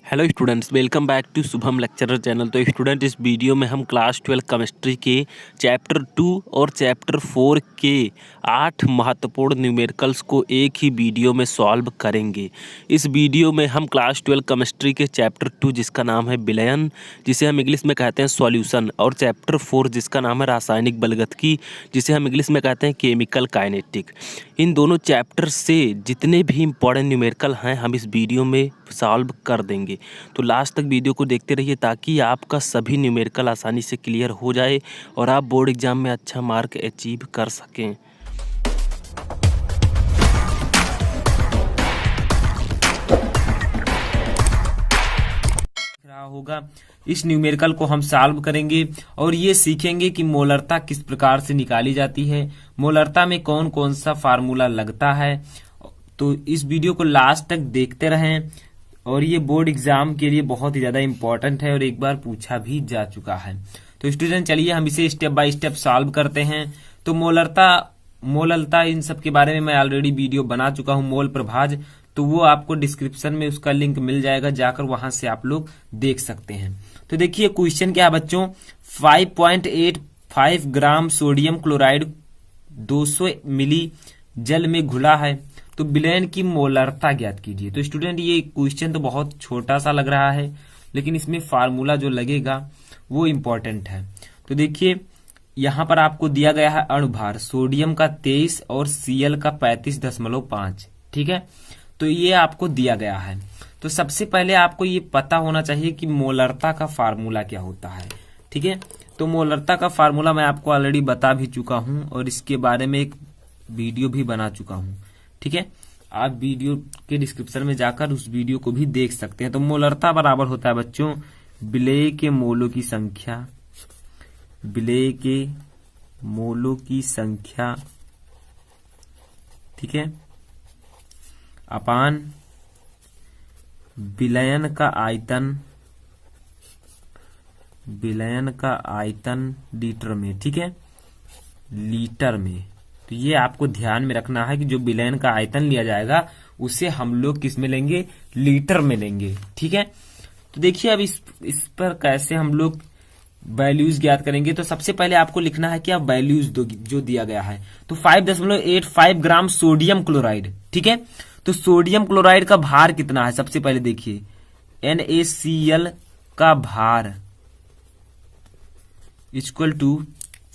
Hello students, welcome back to Shubham lecturer channel. तो student, इस video में हम क्लास 12 केमिस्ट्री के चैप्टर 2 और चैप्टर 4 के 8 महत्वपूर्ण न्यूमेरिकल्स को एक ही वीडियो में सॉल्व करेंगे। इस वीडियो में हम क्लास 12 केमिस्ट्री के चैप्टर 2 जिसका नाम है विलयन, जिसे हम इंग्लिश में कहते हैं सॉल्यूशन, और चैप्टर 4 जिसका नाम है रासायनिक बलगतकी, जिसे हम इंग्लिश में कहते हैं केमिकल काइनेटिक, इन दोनों चैप्टर से जितने भी इंपॉर्टेंट न्यूमेरिकल हैं हम इस वीडियो में सॉल्व कर देंगे। तो लास्ट तक वीडियो को देखते रहिए ताकि आपका सभी न्यूमेरिकल आसानी से क्लियर हो जाए और आप बोर्ड एग्जाम में अच्छा मार्क अचीव कर सकें। होगा इस न्यूमेरिकल को हम सॉल्व करेंगे और ये सीखेंगे कि मोलरता किस प्रकार से निकाली जाती है, मोलरता में कौन कौन सा फार्मूला लगता है। तो इस वीडियो को लास्ट तक देखते रहें और ये बोर्ड एग्जाम के लिए बहुत ही ज्यादा इंपॉर्टेंट है और एक बार पूछा भी जा चुका है। तो स्टूडेंट, चलिए हम इसे स्टेप बाय स्टेप सॉल्व करते हैं। तो मोलरता इन सब के बारे में मैं ऑलरेडी वीडियो बना चुका हूं, मोल प्रभाज, तो वो आपको डिस्क्रिप्शन में उसका लिंक मिल जाएगा, जाकर वहां से आप लोग देख सकते हैं। तो देखिए क्वेश्चन क्या है बच्चों, 5.85 ग्राम सोडियम क्लोराइड 200 मिली जल में घुला है, तो विलयन की मोलरता ज्ञात कीजिए। तो स्टूडेंट, ये क्वेश्चन तो बहुत छोटा सा लग रहा है, लेकिन इसमें फार्मूला जो लगेगा वो इंपॉर्टेंट है। तो देखिए यहां पर आपको दिया गया है अणुभार सोडियम का 23 और Cl का 35.5, ठीक है। तो ये आपको दिया गया है। तो सबसे पहले आपको ये पता होना चाहिए कि मोलरता का फार्मूला क्या होता है, ठीक है। तो मोलरता का फार्मूला मैं आपको ऑलरेडी बता भी चुका हूं और इसके बारे में एक वीडियो भी बना चुका हूं, ठीक है। आप वीडियो के डिस्क्रिप्शन में जाकर उस वीडियो को भी देख सकते हैं। तो मोलरता बराबर होता है बच्चों विलेय के मोलों की संख्या, विलेय के मोलों की संख्या, ठीक है, अपान विलयन का आयतन, विलयन का आयतन लीटर में, ठीक है, लीटर में। तो ये आपको ध्यान में रखना है कि जो विलयन का आयतन लिया जाएगा उसे हम लोग किस में लेंगे, लीटर में लेंगे, ठीक है। तो देखिए अब इस पर कैसे हम लोग वैल्यूज ज्ञात करेंगे। तो सबसे पहले आपको लिखना है कि आप वैल्यूज जो दिया गया है, तो 5.85 ग्राम सोडियम क्लोराइड, ठीक है। तो सोडियम क्लोराइड का भार कितना है, सबसे पहले देखिए NaCl का भार इक्वल टू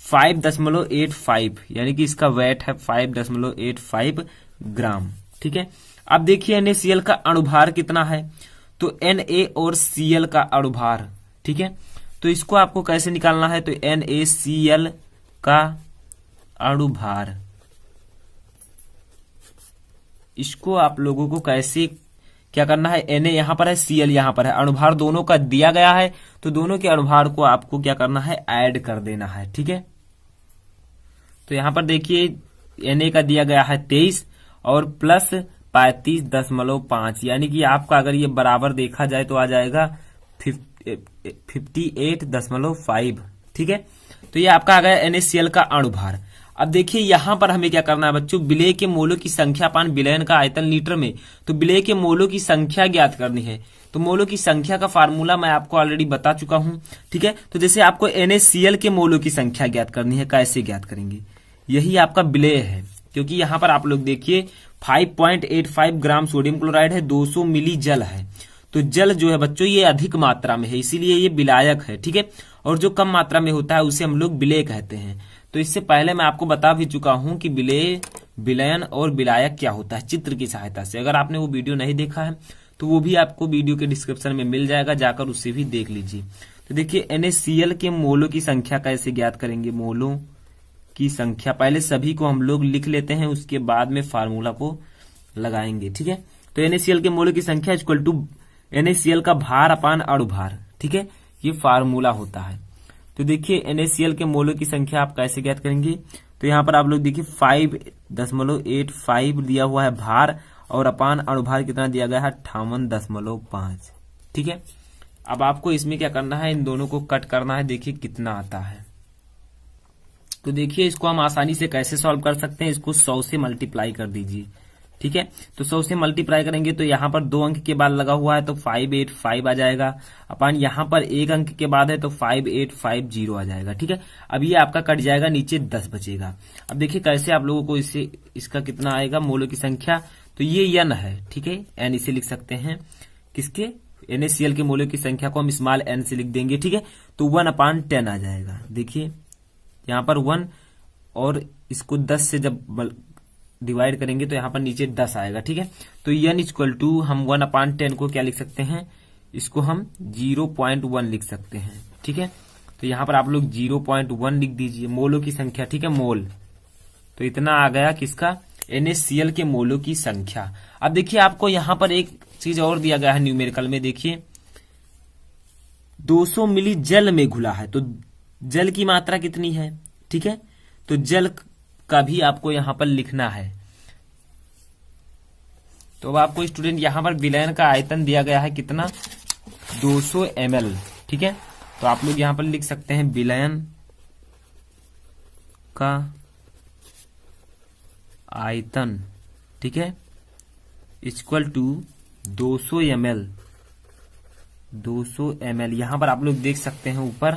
5.85, यानी कि इसका वेट है 5.85 ग्राम, ठीक है। अब देखिए NaCl का अणुभार कितना है, तो Na और Cl का अणुभार, ठीक है। तो इसको आपको कैसे निकालना है, तो NaCl का अणुभार, इसको आप लोगों को कैसे क्या करना है, Na यहां पर है, Cl यहां पर है, अणुभार दोनों का दिया गया है, तो दोनों के अणुभार को आपको क्या करना है, ऐड कर देना है, ठीक है। तो यहां पर देखिए Na का दिया गया है 23 और प्लस 35.5, यानी कि आपका अगर ये बराबर देखा जाए तो आ जाएगा 58.5, ठीक है। तो ये आपका आ गया NaCl का अणुभार। अब देखिए यहां पर हमें क्या करना है बच्चों, विलेय के मोलों की संख्या पान विलयन का आयतन लीटर में, तो विलेय के मोलों की संख्या ज्ञात करनी है। तो मोलों की संख्या का फार्मूला मैं आपको ऑलरेडी बता चुका हूं, ठीक है। तो जैसे आपको NaCl के मोलों की संख्या ज्ञात करनी है, कैसे ज्ञात करेंगे, यही आपका विलेय है, क्योंकि यहां पर आप लोग देखिए 5.85 ग्राम सोडियम क्लोराइड है, 200 मिली जल है। तो जल जो है बच्चों ये अधिक मात्रा में है, इसीलिए ये विलायक है, ठीक है। और जो कम मात्रा में होता है उसे हम लोग विलेय कहते हैं। तो इससे पहले मैं आपको बता भी चुका हूं कि विलेय, विलयन और विलायक क्या होता है चित्र की सहायता से। अगर आपने वो वीडियो नहीं देखा है तो वो भी आपको वीडियो के डिस्क्रिप्शन में मिल जाएगा, जाकर उसे भी देख लीजिए। तो देखिए NaCl के मोलों की संख्या कैसे ज्ञात करेंगे, मोलों की संख्या पहले सभी को हम लोग लिख लेते हैं, उसके बाद में फार्मूला को लगाएंगे, ठीक है। तो NaCl के मोलों की संख्या इक्वल टू NaCl का भार अपान अणुभार, ठीक है, ये फार्मूला होता है। तो देखिए NaCl के मोलों की संख्या आप कैसे ज्ञात करेंगे, तो यहां पर आप लोग देखिए 5.85 दिया हुआ है भार और अपान अणुभार कितना दिया गया है 58.5, ठीक है। अब आपको इसमें क्या करना है, इन दोनों को कट करना है, देखिए कितना आता है। तो देखिए इसको हम आसानी से कैसे सॉल्व कर सकते हैं, इसको 100 से मल्टीप्लाई कर दीजिए, ठीक है। तो 100 से मल्टीप्लाई करेंगे तो यहाँ पर 2 अंक के बाद लगा हुआ है तो 585 आ जाएगा, अपन यहाँ पर 1 अंक के बाद है तो 5850 आ जाएगा। ठीक है, अब ये आपका कट जाएगा, नीचे 10 बचेगा। अब देखिए कैसे आप लोगों को इससे इसका कितना आएगा मोलों की संख्या, तो ये n है। ठीक है, n इसे लिख सकते हैं किसके, NaCl के मोलों की संख्या को हम स्मॉल n से लिख देंगे। ठीक है, तो 1/10 आ जाएगा। देखिए यहाँ पर 1 और इसको 10 से जब डिवाइड करेंगे तो यहाँ पर नीचे 10 आएगा। ठीक है, तो n इक्वल टू हम 1/10 को क्या लिख सकते हैं, इसको हम 0.1 लिख सकते हैं। ठीक है, तो यहाँ पर आप लोग 0.1 लिख दीजिए मोलों की संख्या। ठीक है, मोल, तो इतना आ गया किसका, NaCl के मोलों की संख्या। अब देखिए आपको यहाँ पर एक चीज और दिया गया है न्यूमेरिकल में, देखिए 200 मिली जल में घुला है, तो जल की मात्रा कितनी है। ठीक है, तो जल का भी आपको यहां पर लिखना है। तो अब आपको स्टूडेंट यहां पर विलयन का आयतन दिया गया है कितना, 200 ml। ठीक है, तो आप लोग यहां पर लिख सकते हैं विलयन का आयतन, ठीक है, इक्वल टू 200 ml। 200 ml यहां पर आप लोग देख सकते हैं ऊपर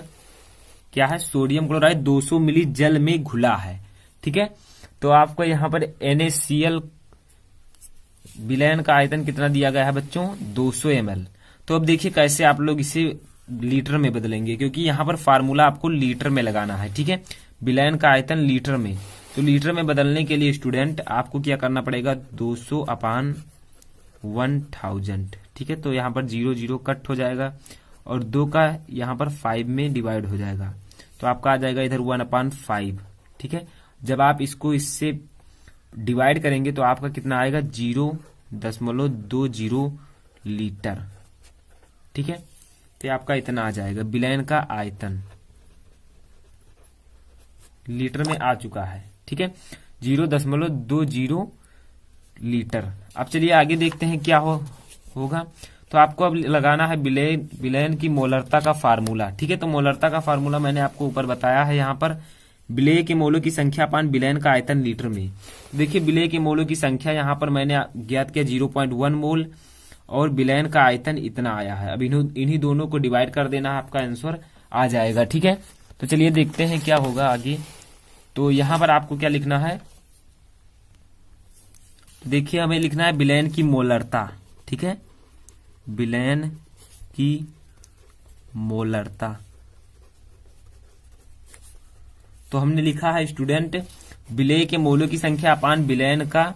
क्या है, सोडियम क्लोराइड 200 मिली जल में घुला है। ठीक है, तो आपको यहां पर NaCl विलयन का आयतन कितना दिया गया है बच्चों, 200 ml। तो अब देखिए कैसे आप लोग इसे लीटर में बदलेंगे, क्योंकि यहां पर फार्मूला आपको लीटर में लगाना है। ठीक है, विलयन का आयतन लीटर में, तो लीटर में बदलने के लिए स्टूडेंट आपको क्या करना पड़ेगा, 200/1000। ठीक है, तो यहाँ पर 0 कट हो जाएगा और 2 का यहाँ पर 5 में डिवाइड हो जाएगा, तो आपका आ जाएगा इधर 1/5। ठीक है, जब आप इसको इससे डिवाइड करेंगे तो आपका कितना आएगा, 0.20 लीटर। ठीक है, तो आपका इतना आ जाएगा, विलयन का आयतन लीटर में आ चुका है। ठीक है, 0.20 लीटर। अब चलिए आगे देखते हैं क्या होगा। तो आपको अब लगाना है विलयन की मोलरता का फार्मूला। ठीक है, तो मोलरता का फार्मूला मैंने आपको ऊपर बताया है, यहाँ पर विलेय के मोलों की संख्या पान विलयन का आयतन लीटर में। देखिए विलेय के मोलों की संख्या यहाँ पर मैंने ज्ञात किया 0.1 मोल और विलयन का आयतन इतना आया है। अब इन्हीं दोनों को डिवाइड कर देना है, आपका आंसर आ जाएगा। ठीक है, तो चलिए देखते हैं क्या होगा आगे। तो यहाँ पर आपको क्या लिखना है, देखिए हमें लिखना है विलयन की मोलरता। ठीक है, विलयन की मोलरता, तो हमने लिखा है स्टूडेंट विलेय के मोलों की संख्या अपान विलयन का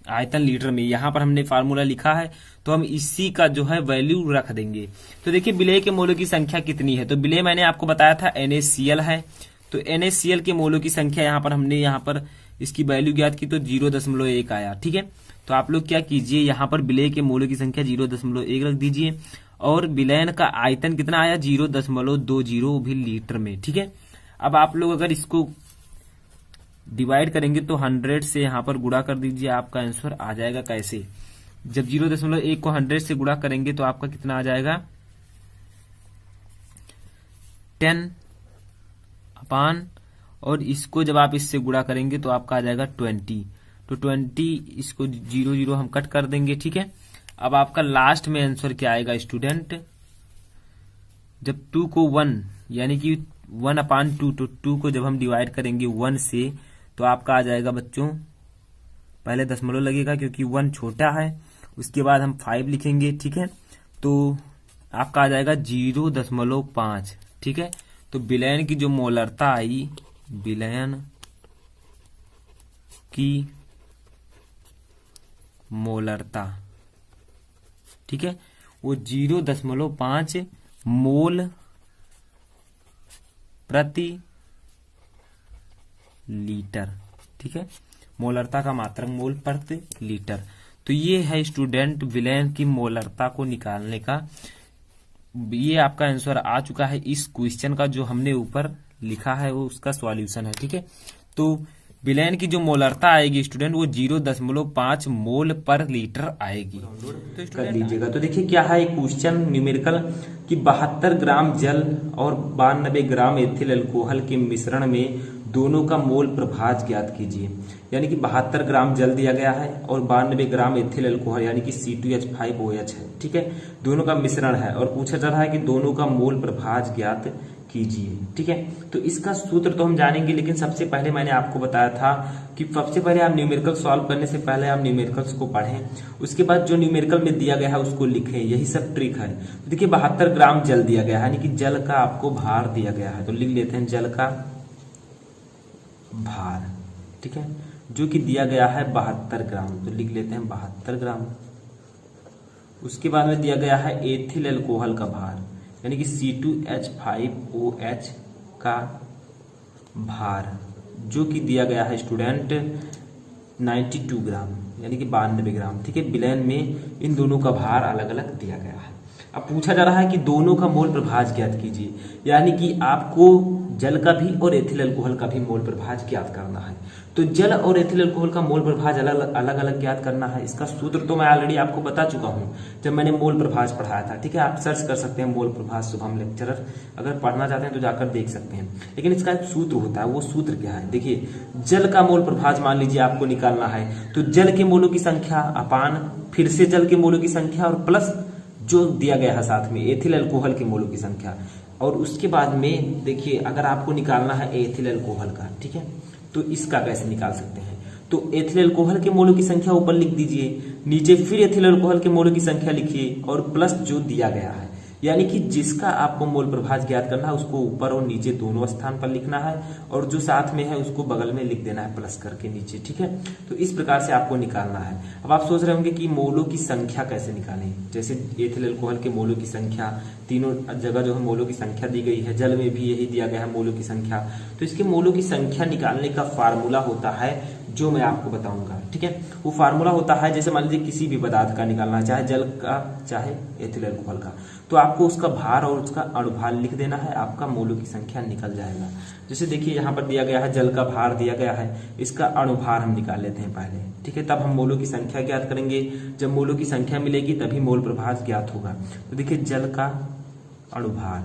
आयतन लीटर में। यहां पर हमने फार्मूला लिखा है तो हम इसी का जो है वैल्यू रख देंगे। तो देखिए विलेय के मोलों की संख्या कितनी है, तो विलेय मैंने आपको बताया था NaCl है, तो NaCl के मोलों की संख्या यहाँ पर हमने यहाँ पर इसकी वैल्यू ज्ञात की तो 0.1 आया। ठीक है, तो आप लोग क्या कीजिए, यहाँ पर विलेय के मोलों की संख्या 0.1 रख दीजिए और विलयन का आयतन कितना आया, 0.20 भी लीटर में। ठीक है, अब आप लोग अगर इसको डिवाइड करेंगे तो 100 से यहाँ पर गुणा कर दीजिए, आपका आंसर आ जाएगा। कैसे, जब 0.1 को 100 से गुणा करेंगे तो आपका कितना आ जाएगा, 10 और इसको जब आप इससे गुणा करेंगे तो आपका आ जाएगा 20। तो 20 इसको 0 हम कट कर देंगे। ठीक है, अब आपका लास्ट में आंसर क्या आएगा स्टूडेंट, जब 2 को 1 यानी कि 1/2, तो 2 को जब हम डिवाइड करेंगे 1 से तो आपका आ जाएगा बच्चों, पहले दशमलव लगेगा क्योंकि 1 छोटा है, उसके बाद हम 5 लिखेंगे। ठीक है, तो आपका आ जाएगा 0.5। ठीक है, तो विलयन की जो मोलरता आई, विलयन की मोलरता, ठीक है, वो 0.5 मोल प्रति लीटर। ठीक है, मोलरता का मात्रक मोल प्रति लीटर। तो ये है स्टूडेंट विलयन की मोलरता को निकालने का, ये आपका आंसर आ चुका है। इस क्वेश्चन का जो हमने ऊपर लिखा है वो उसका सॉल्यूशन है। ठीक है, तो विलयन की जो मोलरता आएगी स्टूडेंट वो 0.5 मोल पर लीटर आएगी। तो कर लीजिएगा। तो देखिए क्या है क्वेश्चन न्यूमेरिकल कि 72 ग्राम जल और 92 ग्राम एथिल अल्कोहल के मिश्रण में दोनों का मोल प्रभाज ज्ञात कीजिए। यानी कि 72 ग्राम जल दिया गया है और 92 ग्राम एथिल अल्कोहल यानी कि C2H5OH है, ठीक है, दोनों का मिश्रण है और पूछा जा रहा है कि दोनों का मोल प्रभाज ज्ञात कीजिए, ठीक है। तो इसका सूत्र तो हम जानेंगे, लेकिन सबसे पहले मैंने आपको बताया था कि सबसे पहले आप न्यूमेरिकल सॉल्व करने से पहले आप न्यूमेरिकल्स को पढ़ें, उसके बाद जो न्यूमेरिकल में दिया गया है उसको लिखें, यही सब ट्रिक है। तो देखिए 72 ग्राम जल दिया गया है, यानी कि जल का आपको भार दिया गया है, तो लिख लेते हैं जल का भार, ठीक है, जो कि दिया गया है 72 ग्राम, तो लिख लेते हैं 72 ग्राम। उसके बाद में दिया गया है एथिल अल्कोहल का भार, यानी कि C2H5OH का भार, जो कि दिया गया है स्टूडेंट 92 ग्राम, यानी कि 92 ग्राम, ठीक है। विलयन में इन दोनों का भार अलग अलग दिया गया है। अब पूछा जा रहा है कि दोनों का मोल प्रभाज ज्ञात कीजिए, यानी कि आपको जल का भी और एथिल अल्कोहल का भी मोल प्रभाज ज्ञात करना है। तो जल और एथिल अल्कोहल का मोल प्रभाज अलग अलग ज्ञात करना है। इसका सूत्र तो मैं ऑलरेडी आपको बता चुका हूं जब मैंने मोल प्रभाज पढ़ाया था, ठीक है। आप सर्च कर सकते हैं मोल प्रभाज शुभम लेक्चरर, अगर पढ़ना चाहते हैं तो जाकर देख सकते हैं। लेकिन इसका एक सूत्र होता है, वो सूत्र क्या है, देखिए जल का मोल प्रभाज मान लीजिए आपको निकालना है, तो जल के मोलों की संख्या अपान फिर से जल के मोलों की संख्या और प्लस जो दिया गया है साथ में एथिल अल्कोहल के मोलों की संख्या। और उसके बाद में देखिए अगर आपको निकालना है एथिल अल्कोहल का, ठीक है, तो इसका कैसे निकाल सकते हैं, तो एथिल अल्कोहल के मोलों की संख्या ऊपर लिख दीजिए, नीचे फिर एथिल अल्कोहल के मोलों की संख्या लिखिए और प्लस जो दिया गया है, यानी कि जिसका आपको मोल प्रभाज ज्ञात करना है उसको ऊपर और नीचे दोनों स्थान पर लिखना है और जो साथ में है उसको बगल में लिख देना है प्लस करके नीचे, ठीक है। तो इस प्रकार से आपको निकालना है। अब आप सोच रहे होंगे कि मोलों की संख्या कैसे निकालें, जैसे एथिल अल्कोहल के मोलों की संख्या, तीनों जगह जो है मोलों की संख्या दी गई है, जल में भी यही दिया गया है मोलों की संख्या। तो इसके मोलों की संख्या निकालने का फार्मूला होता है जो मैं आपको बताऊंगा, ठीक है। वो फार्मूला होता है जैसे मान लीजिए किसी भी पदार्थ का निकालना है, चाहे जल का चाहे एथिल अल्कोहल का, तो आपको उसका भार और उसका अणुभार लिख देना है, आपका मोलों की संख्या निकल जाएगा। जैसे देखिए यहाँ पर दिया गया है जल का भार दिया गया है, इसका अणुभार हम निकाल लेते हैं पहले, ठीक है, तब हम मोलों की संख्या ज्ञात करेंगे। जब मोलों की संख्या मिलेगी तभी मोल प्रभाज ज्ञात होगा। तो देखिए जल का अणुभार,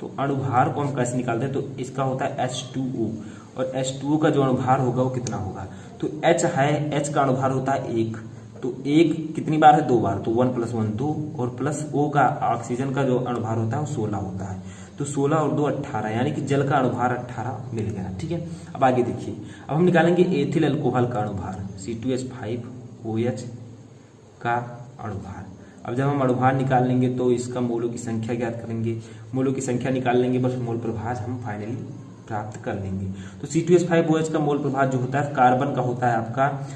तो अणुभार को हम कैसे निकालते हैं, तो इसका होता है H2O और H2O का जो अणुभार होगा वो कितना होगा, तो H है, H का अणुभार होता है 1, तो 1 कितनी बार है, 2 बार, तो 1 + 1 2 और प्लस O का ऑक्सीजन का जो अणुभार होता है वो 16 होता है, तो 16 और 2 18, यानी कि जल का अणुभार 18 मिल गया, ठीक है। अब आगे देखिए, अब हम निकालेंगे एथिल अल्कोहल का अणुभार C2H5OH का अणुभार। अब जब हम अणुभार निकाल लेंगे तो इसका मोलों की संख्या ज्ञात करेंगे, मोलों की संख्या निकाल लेंगे, बस मोल प्रभाज हम फाइनली प्राप्त कर लेंगे। तो C2H5OH का मोल प्रभाज जो होता है कार्बन का होता है आपका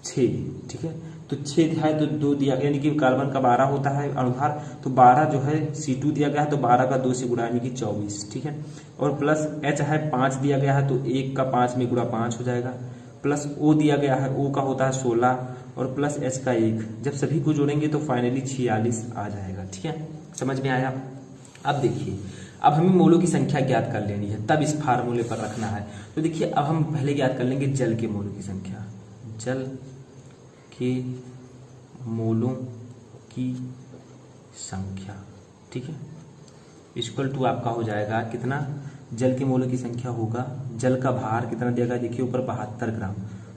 6, ठीक है, तो 6 है तो 2 दिया, यानी कि कार्बन का 12 होता है अणुभार, तो 12 जो है C2 दिया गया है तो 12 का 2 से गुणा यानी कि 24, ठीक है, और प्लस H है 5 दिया गया है तो 1 का 5 में गुणा 5 हो जाएगा, प्लस O दिया गया है, O का होता है 16 और प्लस H का 1, जब सभी को जोड़ेंगे तो फाइनली 46 आ जाएगा, ठीक है, समझ में आया। अब देखिए अब हमें मोलों की संख्या ज्ञात कर लेनी है, तब इस फार्मूले पर रखना है। तो देखिए अब हम पहले ज्ञात कर लेंगे जल के मोलों की संख्या, जल के मोलों की संख्या, ठीक है, इक्वल टू आपका हो जाएगा कितना, जल के मोलों की संख्या होगा, जल का भार कितना दिया गया, देखिए ऊपर 72 ग्राम,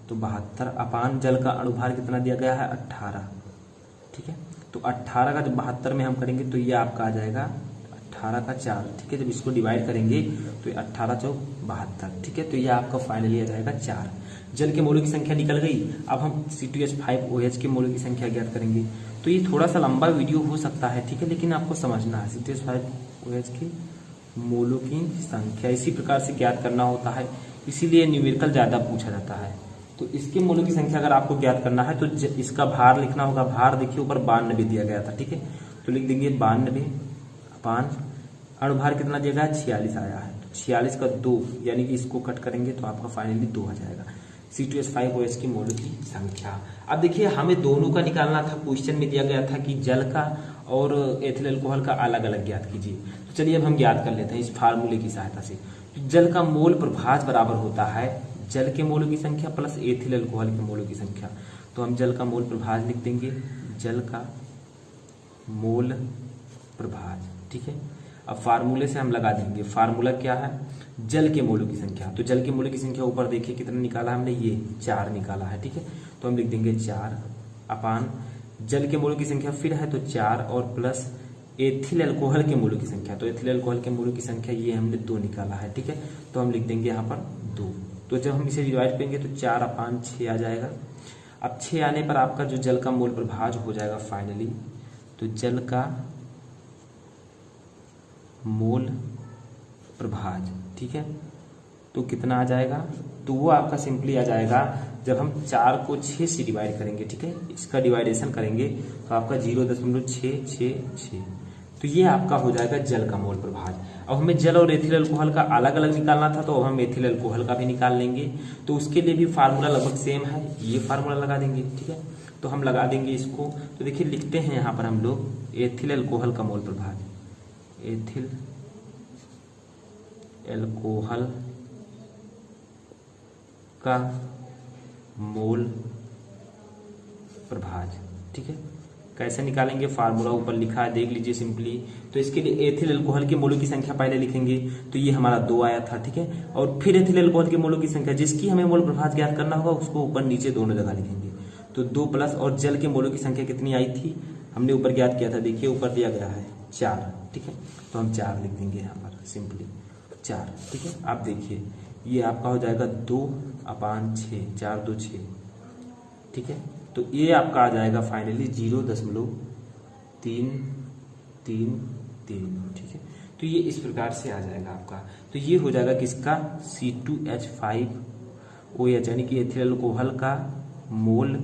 तो 72 अपान जल का अणुभार कितना दिया गया है 18, ठीक है, तो 18 का जब 72 में हम करेंगे तो ये आपका आ जाएगा 18 का 4, ठीक है, जब इसको डिवाइड करेंगे तो 18 × 4 72, ठीक है, तो ये आपका फाइनली आ जाएगा 4। जल के मोलों की संख्या निकल गई। अब हम C2H5OH के मोलों की संख्या ज्ञात करेंगे। तो ये थोड़ा सा लंबा वीडियो हो सकता है, ठीक है, लेकिन आपको समझना है C2H5OH के मोलों की संख्या इसी प्रकार से ज्ञात करना होता है, इसीलिए न्यूमेरिकल ज्यादा पूछा जाता है। तो इसके मोलों की संख्या अगर आपको ज्ञात करना है तो इसका भार लिखना होगा, भार देखिए ऊपर 92 दिया गया था, ठीक है, तो लिख देंगे 92 अपान अणुभार कितना दिया गया है 46 आया है, तो 46 का 2 यानी कि इसको कट करेंगे तो आपका फाइनली 2 आ जाएगा C2H5OH की मोलों की संख्या। अब देखिए हमें दोनों का निकालना था, क्वेश्चन में दिया गया था कि जल का और एथिल अल्कोहल का अलग अलग ज्ञात कीजिए। तो चलिए अब हम ज्ञात कर लेते हैं इस फार्मूले की सहायता से। तो जल का मोल प्रभाज बराबर होता है जल के मोलों की संख्या प्लस एथिल अल्कोहल के मोलों की संख्या। तो हम जल का मोल प्रभाज लिख देंगे, जल का मोल प्रभाज, ठीक है। अब फार्मूले से हम लगा देंगे, फार्मूला क्या है, जल के मोलों की संख्या। तो जल के मोलों की संख्या ऊपर देखिए कितना निकाला हमने, ये 4 निकाला है, ठीक है। तो हम लिख देंगे 4 अपान जल के मोलों की संख्या फिर है तो 4 और प्लस एथिल अल्कोहल के मोलों की संख्या। तो एथिल अल्कोहल के मोलों की संख्या ये हमने 2 निकाला है, ठीक है। तो हम लिख देंगे यहाँ पर 2। तो जब हम इसे डिवाइड करेंगे तो 4 अपान 6 आ जाएगा। अब 6 आने पर आपका जो जल का मोल प्रभाज हो जाएगा फाइनली, तो जल का मोल प्रभाज, ठीक है, तो कितना आ जाएगा, तो वो आपका सिंपली आ जाएगा जब हम 4 को 6 से डिवाइड करेंगे, ठीक है, इसका डिवाइडेशन करेंगे तो आपका 0.666, तो ये आपका हो जाएगा जल का मोल प्रभाज। अब हमें जल और एथिल अल्कोहल का अलग अलग निकालना था, तो अब हम एथिल अल्कोहल का भी निकाल लेंगे। तो उसके लिए भी फार्मूला लगभग सेम है, ये फार्मूला लगा देंगे, ठीक है। तो हम लगा देंगे इसको। तो देखिए लिखते हैं यहाँ पर हम लोग एथिल अल्कोहल का मोल प्रभाज, एथिल अल्कोहल का मोल प्रभाज, ठीक है। कैसे निकालेंगे, फार्मूला ऊपर लिखा है, देख लीजिए सिंपली। तो इसके लिए एथिल अल्कोहल के मोलों की संख्या पहले लिखेंगे, तो ये हमारा 2 आया था, ठीक है। और फिर एथिल अल्कोहल के मोलों की संख्या जिसकी हमें मोल प्रभाज ज्ञात करना होगा उसको ऊपर नीचे दोनों जगह लिखेंगे। तो 2 प्लस और जल के मोलों की संख्या कितनी आई थी, हमने ऊपर ज्ञात किया था, देखिए ऊपर दिया गया है 4, ठीक है। तो हम 4 लिख देंगे यहाँ पर सिंपली 4, ठीक है। आप देखिए ये आपका हो जाएगा 2 अपान 6, 4 2 6, ठीक है। तो ये आपका आ जाएगा फाइनली 0.333, ठीक है। तो ये इस प्रकार से आ जाएगा आपका। तो ये हो जाएगा किसका, C2H5OH यानी कि एथिल अल्कोहल का मोल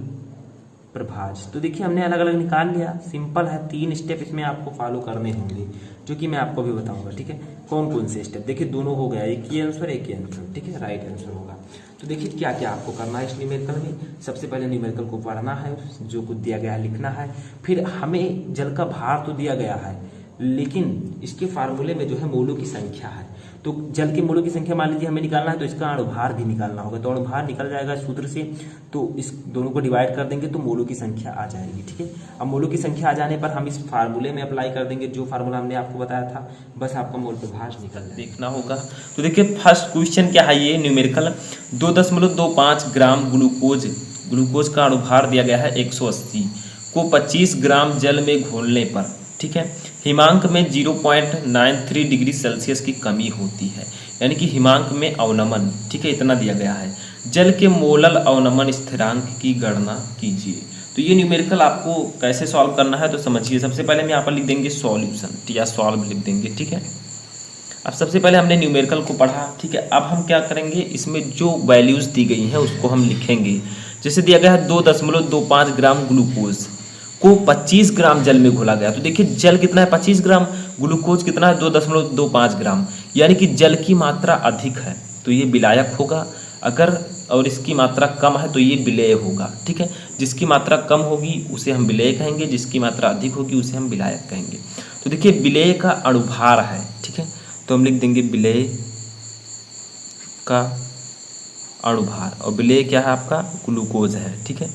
प्रभाज। तो देखिए हमने अलग अलग निकाल लिया, सिंपल है। 3 स्टेप इसमें आपको फॉलो करने होंगे जो कि मैं आपको भी बताऊंगा, ठीक है। कौन कौन से स्टेप, देखिए दोनों हो गया, एक ही आंसर एक ही आंसर, ठीक है, राइट आंसर होगा। तो देखिए क्या क्या आपको करना है इस न्यूमेरिकल में। सबसे पहले न्यूमेरिकल को पढ़ना है, जो कुछ दिया गया है लिखना है। फिर हमें जल का भार तो दिया गया है, लेकिन इसके फार्मूले में जो है मोलों की संख्या है। तो जल के मोलों की संख्या मान लीजिए हमें निकालना है, तो इसका अणुभार भी निकालना होगा। तो अणुभार निकल जाएगा सूत्र से, तो इस दोनों को डिवाइड कर देंगे तो मोलों की संख्या आ जाएगी, ठीक है। अब मोलों की संख्या आ जाने पर हम इस फार्मूले में अप्लाई कर देंगे, जो फार्मूला हमने आपको बताया था, बस आपका मोल प्रभाज निकल देखना होगा। तो देखिए फर्स्ट क्वेश्चन क्या है, ये न्यूमेरिकल 2.25 ग्राम ग्लूकोज का अणुभार दिया गया है 180 को 25 ग्राम जल में घोलने पर, ठीक है, हिमांक में 0.93 डिग्री सेल्सियस की कमी होती है, यानी कि हिमांक में अवनमन, ठीक है, इतना दिया गया है। जल के मोलल अवनमन स्थिरांक की गणना कीजिए। तो ये न्यूमेरिकल आपको कैसे सॉल्व करना है तो समझिए। सबसे पहले हम यहाँ पर लिख देंगे सॉल्यूशन या सॉल्व लिख देंगे, ठीक है। अब सबसे पहले हमने न्यूमेरिकल को पढ़ा, ठीक है। अब हम क्या करेंगे, इसमें जो वैल्यूज दी गई हैं उसको हम लिखेंगे। जैसे दिया गया है 2.25 ग्राम ग्लूकोज को 25 ग्राम जल में घोला गया। तो देखिए जल कितना है 25 ग्राम, ग्लूकोज कितना है 2.25 ग्राम, यानी कि जल की मात्रा अधिक है तो ये विलायक होगा, अगर और इसकी मात्रा कम है तो ये विलेय होगा, ठीक है। जिसकी मात्रा कम होगी उसे हम विलेय कहेंगे, जिसकी मात्रा अधिक होगी उसे हम विलायक कहेंगे। तो देखिए विलेय का अणुभार है, ठीक है, तो हम लिख देंगे विलेय का अणुभार, और विलेय क्या है आपका, ग्लूकोज है, ठीक है।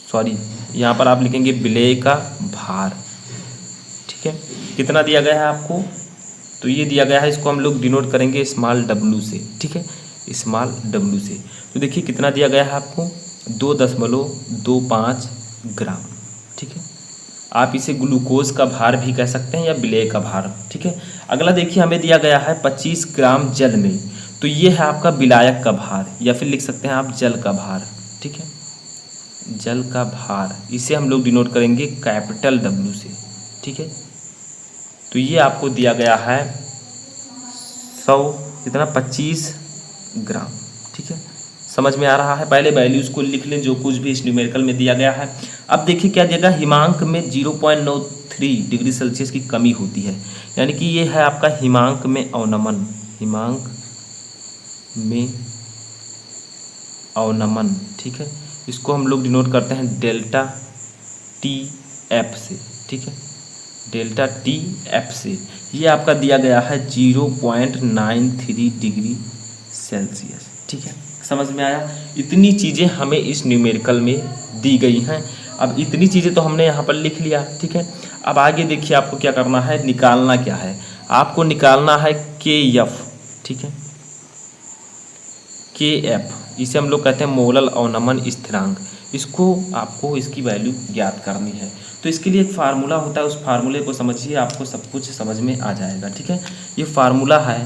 सॉरी, यहाँ पर आप लिखेंगे विलेय का भार, ठीक है। कितना दिया गया है आपको, तो ये दिया गया है, इसको हम लोग डिनोट करेंगे स्मॉल w से, ठीक है, स्मॉल w से। तो देखिए कितना दिया गया है आपको 2.25 ग्राम, ठीक है। आप इसे ग्लूकोज का भार भी कह सकते हैं या विलेय का भार, ठीक है। अगला देखिए हमें दिया गया है 25 ग्राम जल में, तो ये है आपका विलायक का भार, या फिर लिख सकते हैं आप जल का भार, ठीक है, जल का भार। इसे हम लोग डिनोट करेंगे कैपिटल W से, ठीक है। तो ये आपको दिया गया है 25 ग्राम, ठीक है। समझ में आ रहा है, पहले वैल्यूज को लिख लें जो कुछ भी इस न्यूमेरिकल में दिया गया है। अब देखिए क्या दिया गया, हिमांक में 0.93 डिग्री सेल्सियस की कमी होती है, यानी कि ये है आपका हिमांक में अवनमन, हिमांक में अवनमन, ठीक है। इसको हम लोग डिनोट करते हैं डेल्टा TF से, ठीक है, डेल्टा TF से। ये आपका दिया गया है 0.93 डिग्री सेल्सियस, ठीक है। समझ में आया, इतनी चीज़ें हमें इस न्यूमेरिकल में दी गई हैं। अब इतनी चीजें तो हमने यहाँ पर लिख लिया, ठीक है। अब आगे देखिए आपको क्या करना है, निकालना क्या है, आपको निकालना है KF, ठीक है, KF, इसे हम लोग कहते हैं मोलल अवनमन स्थिरांक। इसको आपको इसकी वैल्यू ज्ञात करनी है। तो इसके लिए एक फार्मूला होता है, उस फार्मूले को समझिए, आपको सब कुछ समझ में आ जाएगा, ठीक है। ये फार्मूला है,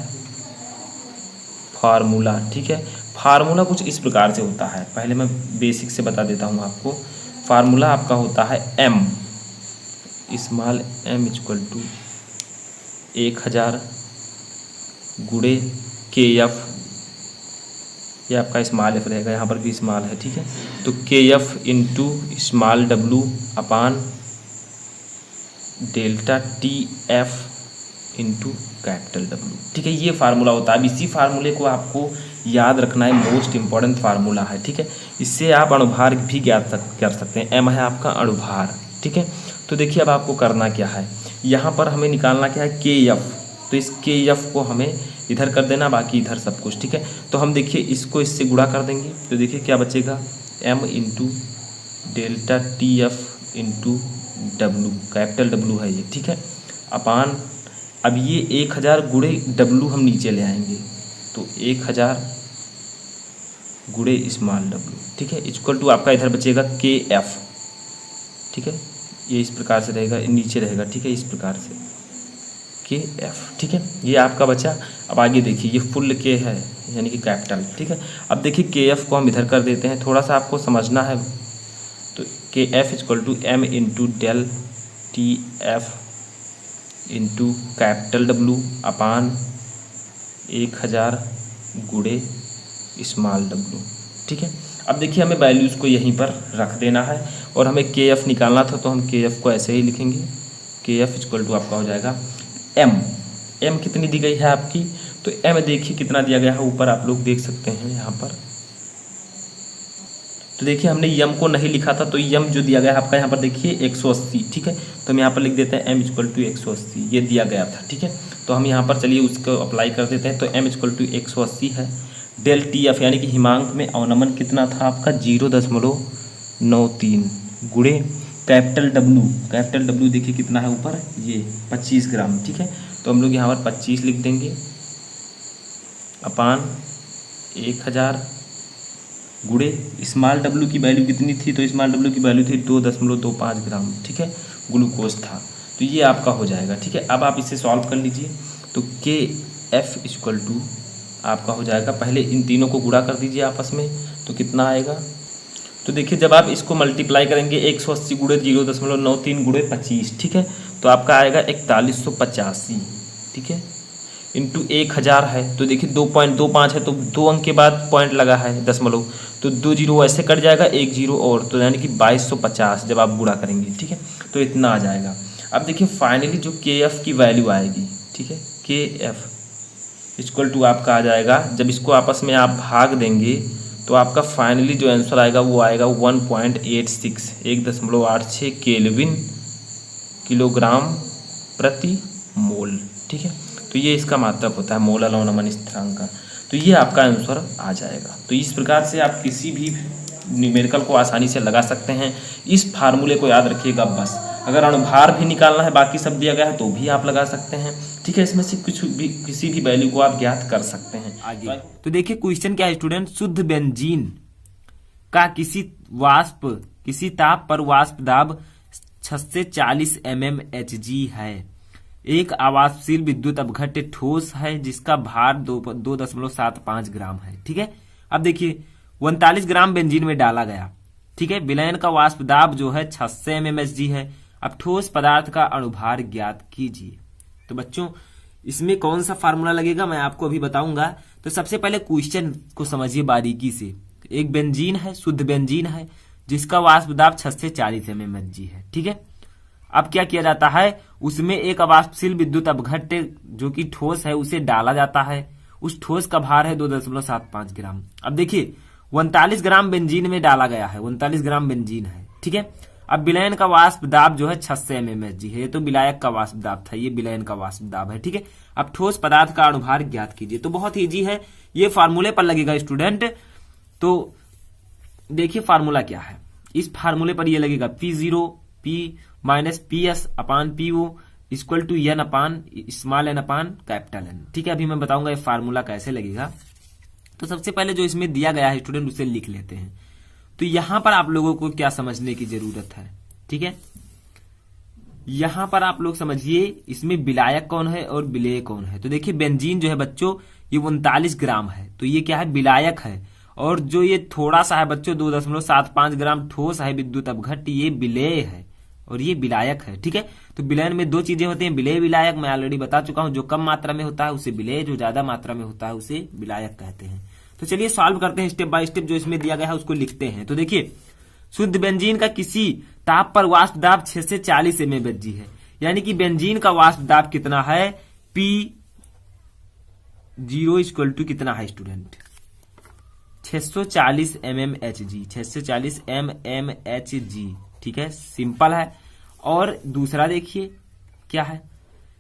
फार्मूला, ठीक है। फार्मूला कुछ इस प्रकार से होता है, पहले मैं बेसिक से बता देता हूँ आपको। फार्मूला आपका होता है m, small m equal to 1000 गुणे KF, ये आपका स्मॉल एफ रहेगा, यहाँ पर भी स्मॉल है, ठीक है। तो KF इंटू स्मॉल w अपान delta TF into capital W, ठीक है। ये फार्मूला होता है। अब इसी फार्मूले को आपको याद रखना है, मोस्ट इंपॉर्टेंट फार्मूला है, ठीक है। इससे आप अणुभार भी ज्ञात कर सकते हैं। m है आपका अणुभार, ठीक है। तो देखिए अब आपको करना क्या है, यहाँ पर हमें निकालना क्या है, KF। तो इस KF को हमें इधर कर देना, बाकी इधर सब कुछ, ठीक है। तो हम देखिए इसको इससे गुणा कर देंगे, तो देखिए क्या बचेगा, m into delta TF into W, capital W है ये, ठीक है, अपान, अब ये 1000 गुणे W हम नीचे ले आएंगे, तो 1000 गुणे स्मॉल w, ठीक है, इक्वल टू आपका इधर बचेगा KF, ठीक है। ये इस प्रकार से रहेगा, नीचे रहेगा, ठीक है, इस प्रकार से KF, ठीक है। ये आपका बचा। अब आगे देखिए, ये फुल K है यानी कि कैपिटल, ठीक है। अब देखिए KF को हम इधर कर देते हैं, थोड़ा सा आपको समझना है। तो KF equal to M into del TF into capital W upon 1000 गुणे स्मॉल w, ठीक है। अब देखिए हमें वैल्यूज़ को यहीं पर रख देना है और हमें KF निकालना था, तो हम KF को ऐसे ही लिखेंगे। KF इक्वल टू आपका हो जाएगा M कितनी दी गई है आपकी, तो M देखिए कितना दिया गया है, ऊपर आप लोग देख सकते हैं यहाँ पर। तो देखिए हमने M को नहीं लिखा था, तो M जो दिया गया है आपका यहाँ पर देखिए 180, ठीक है। तो हम यहाँ पर लिख देते हैं M इक्वल टू 180, ये दिया गया था, ठीक है। तो हम यहाँ पर चलिए उसको अप्लाई कर देते हैं। तो M इक्वल टू 180 है, डेल TF यानी कि हिमांक में अवनमन कितना था आपका 0.93 गुणे कैपिटल W देखिए कितना है ऊपर, ये 25 ग्राम, ठीक है। तो हम लोग यहाँ पर 25 लिख देंगे अपान 1000 गुणे स्मॉल w की वैल्यू कितनी थी, तो स्मॉल w की वैल्यू थी 2.25 ग्राम, ठीक है, ग्लूकोज था। तो ये आपका हो जाएगा, ठीक है। अब आप इसे सॉल्व कर लीजिए। तो KF इक्वल टू आपका हो जाएगा, पहले इन तीनों को गुणा कर दीजिए आपस में, तो कितना आएगा, तो देखिए जब आप इसको मल्टीप्लाई करेंगे 180 गुणे 0.93 गुणे 25, ठीक है, तो आपका आएगा 4185, ठीक है, इंटू 1000 है। तो देखिए 2.25 है, तो 2 अंक के बाद पॉइंट लगा है दशमलव, तो 2 जीरो ऐसे कट जाएगा, 1 जीरो और, तो यानी कि 2250 जब आप गुणा करेंगे, ठीक है, तो इतना आ जाएगा। अब देखिए फाइनली जो KF की वैल्यू आएगी, ठीक है, KF इक्वल टू आपका आ जाएगा, जब इसको आपस में आप भाग देंगे तो आपका फाइनली जो आंसर आएगा वो आएगा 1.86 केल्विन किलोग्राम प्रति मोल, ठीक है। तो ये इसका मात्रक होता है मोलल अवनमन स्थिरांक का। तो ये आपका आंसर आ जाएगा। तो इस प्रकार से आप किसी भी न्यूमेरिकल को आसानी से लगा सकते हैं। इस फार्मूले को याद रखिएगा बस। अगर अणुभार भी निकालना है, बाकी सब दिया गया है, तो भी आप लगा सकते हैं, ठीक है। इसमें से कुछ भी किसी भी वैल्यू को आप ज्ञात कर सकते हैं आगे। तो देखिए क्वेश्चन क्या है स्टूडेंट, शुद्ध बेंजीन का किसी ताप पर वाष्प दाब 6 से 40 mmHg है। एक आवासशील विद्युत अपघट्य ठोस है जिसका भार 2.75 ग्राम है, ठीक है। अब देखिए 39 ग्राम बेंजीन में डाला गया, ठीक है। विलयन का वाष्प दाब जो है 600 mmHg है। अब ठोस पदार्थ का अणुभार ज्ञात कीजिए। तो बच्चों इसमें कौन सा फार्मूला लगेगा मैं आपको अभी बताऊंगा। तो सबसे पहले क्वेश्चन को समझिए बारीकी से। एक बेंजीन है, शुद्ध बेंजीन है, जिसका वाष्प दाब 6 से 40 mmHg है, ठीक है। अब क्या किया जाता है, उसमें एक अवाष्पशील विद्युत अपघट्य जो कि ठोस है उसे डाला जाता है। उस ठोस का भार है 2.75 ग्राम। अब देखिए 39 ग्राम बेंजीन में डाला गया है, 39 ग्राम बेंजीन है, ठीक है। अब विलयन का वाष्प दाब जो है 600 mmHg है। ये तो विलायक का वाष्प दाब था, ये विलयन का वाष्प दाब है, ठीक है। अब ठोस पदार्थ का अणुभार ज्ञात कीजिए। तो बहुत इजी है, ये फार्मूले पर लगेगा स्टूडेंट। तो देखिए फार्मूला क्या है, इस फार्मूले पर ये लगेगा P0 P minus PS upon PO equal to N upon small n upon capital N। ठीक है, अभी मैं बताऊंगा ये फार्मूला कैसे लगेगा। तो सबसे पहले जो इसमें दिया गया है स्टूडेंट उसे लिख लेते हैं। तो यहां पर आप लोगों को क्या समझने की जरूरत है, ठीक है, यहां पर आप लोग समझिए इसमें विलायक कौन है और विलेय कौन है। तो देखिए बेंजीन जो है बच्चों ये 39 ग्राम है, तो ये क्या है, विलायक है। और जो ये थोड़ा सा है बच्चों 2.75 ग्राम ठोस है विद्युत अपघट्ट, ये विलेय है और ये विलायक है। ठीक है, तो विलयन में दो चीजें होती हैं, विलेय विलायक। मैं ऑलरेडी बता चुका हूं, जो कम मात्रा में होता है उसे विलेय, जो ज्यादा मात्रा में होता है उसे विलायक कहते हैं। तो चलिए सॉल्व करते हैं स्टेप बाय स्टेप, जो इसमें दिया गया है उसको लिखते हैं। तो देखिए शुद्ध बेंजीन का किसी ताप पर वाष्प दाब 6 से 40 mmHg है, यानी कि बेंजीन का वाष्प दाब कितना है, P0 इक्वल टू कितना है स्टूडेंट, 640 mmHg, 640 mmHg। ठीक है, सिंपल है। और दूसरा देखिए क्या है,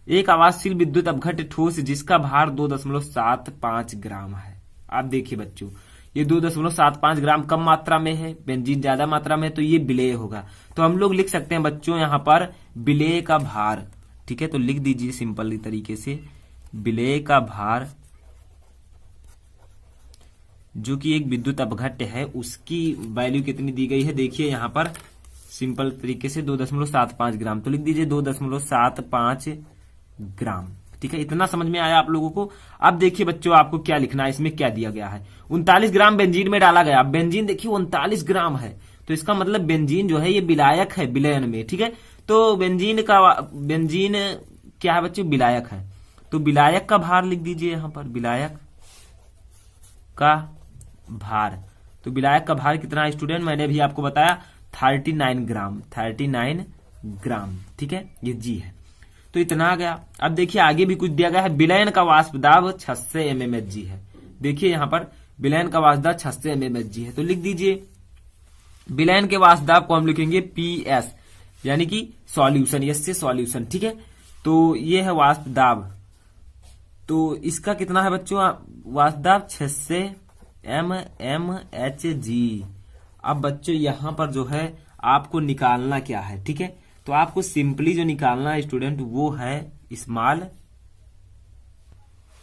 एक आवासशील विद्युत अपघट्ट ठोस जिसका भार 2.75 ग्राम है। आप देखिए बच्चों ये 2.75 ग्राम कम मात्रा में है, बेंजीन ज्यादा मात्रा में है, तो ये विलेय होगा। तो हम लोग लिख सकते हैं बच्चों यहां पर विलेय का भार। ठीक है, तो लिख दीजिए सिंपल तरीके से विलेय का भार जो कि एक विद्युत अपघट्ट है उसकी वैल्यू कितनी दी गई है, देखिए यहां पर सिंपल तरीके से 2.75 ग्राम। तो लिख दीजिए 2.75 ग्राम। ठीक है, इतना समझ में आया आप लोगों को। अब देखिए बच्चों आपको क्या लिखना है, इसमें क्या दिया गया है, 39 ग्राम बेंजीन में डाला गया। बेंजीन देखिए 39 ग्राम है, तो इसका मतलब बेंजीन जो है ये विलायक है विलयन में। ठीक है, तो बेंजीन क्या है बच्चों, विलायक है। तो विलायक का भार लिख दीजिए यहां पर, विलायक का भार। तो विलायक का भार कितना है स्टूडेंट, मैंने भी आपको बताया 39 ग्राम, 39 ग्राम। ठीक है, ये जी है, तो इतना आ गया। अब देखिए आगे भी कुछ दिया गया है, विलयन का वाष्प दाब 600 mmHg है। देखिए यहां पर विलयन का वाष्प दाब 600 mmHg है, तो लिख दीजिए विलयन के वाष्प दाब को हम लिखेंगे PS, यानी कि सॉल्यूशन, यस से सॉल्यूशन। ठीक है, तो ये है वाष्प दाब, तो इसका कितना है बच्चों वाष्प दाब 600 mmHg। अब बच्चों यहां पर जो है आपको निकालना क्या है, ठीक है, तो आपको सिंपली जो निकालना है स्टूडेंट वो है स्मॉल,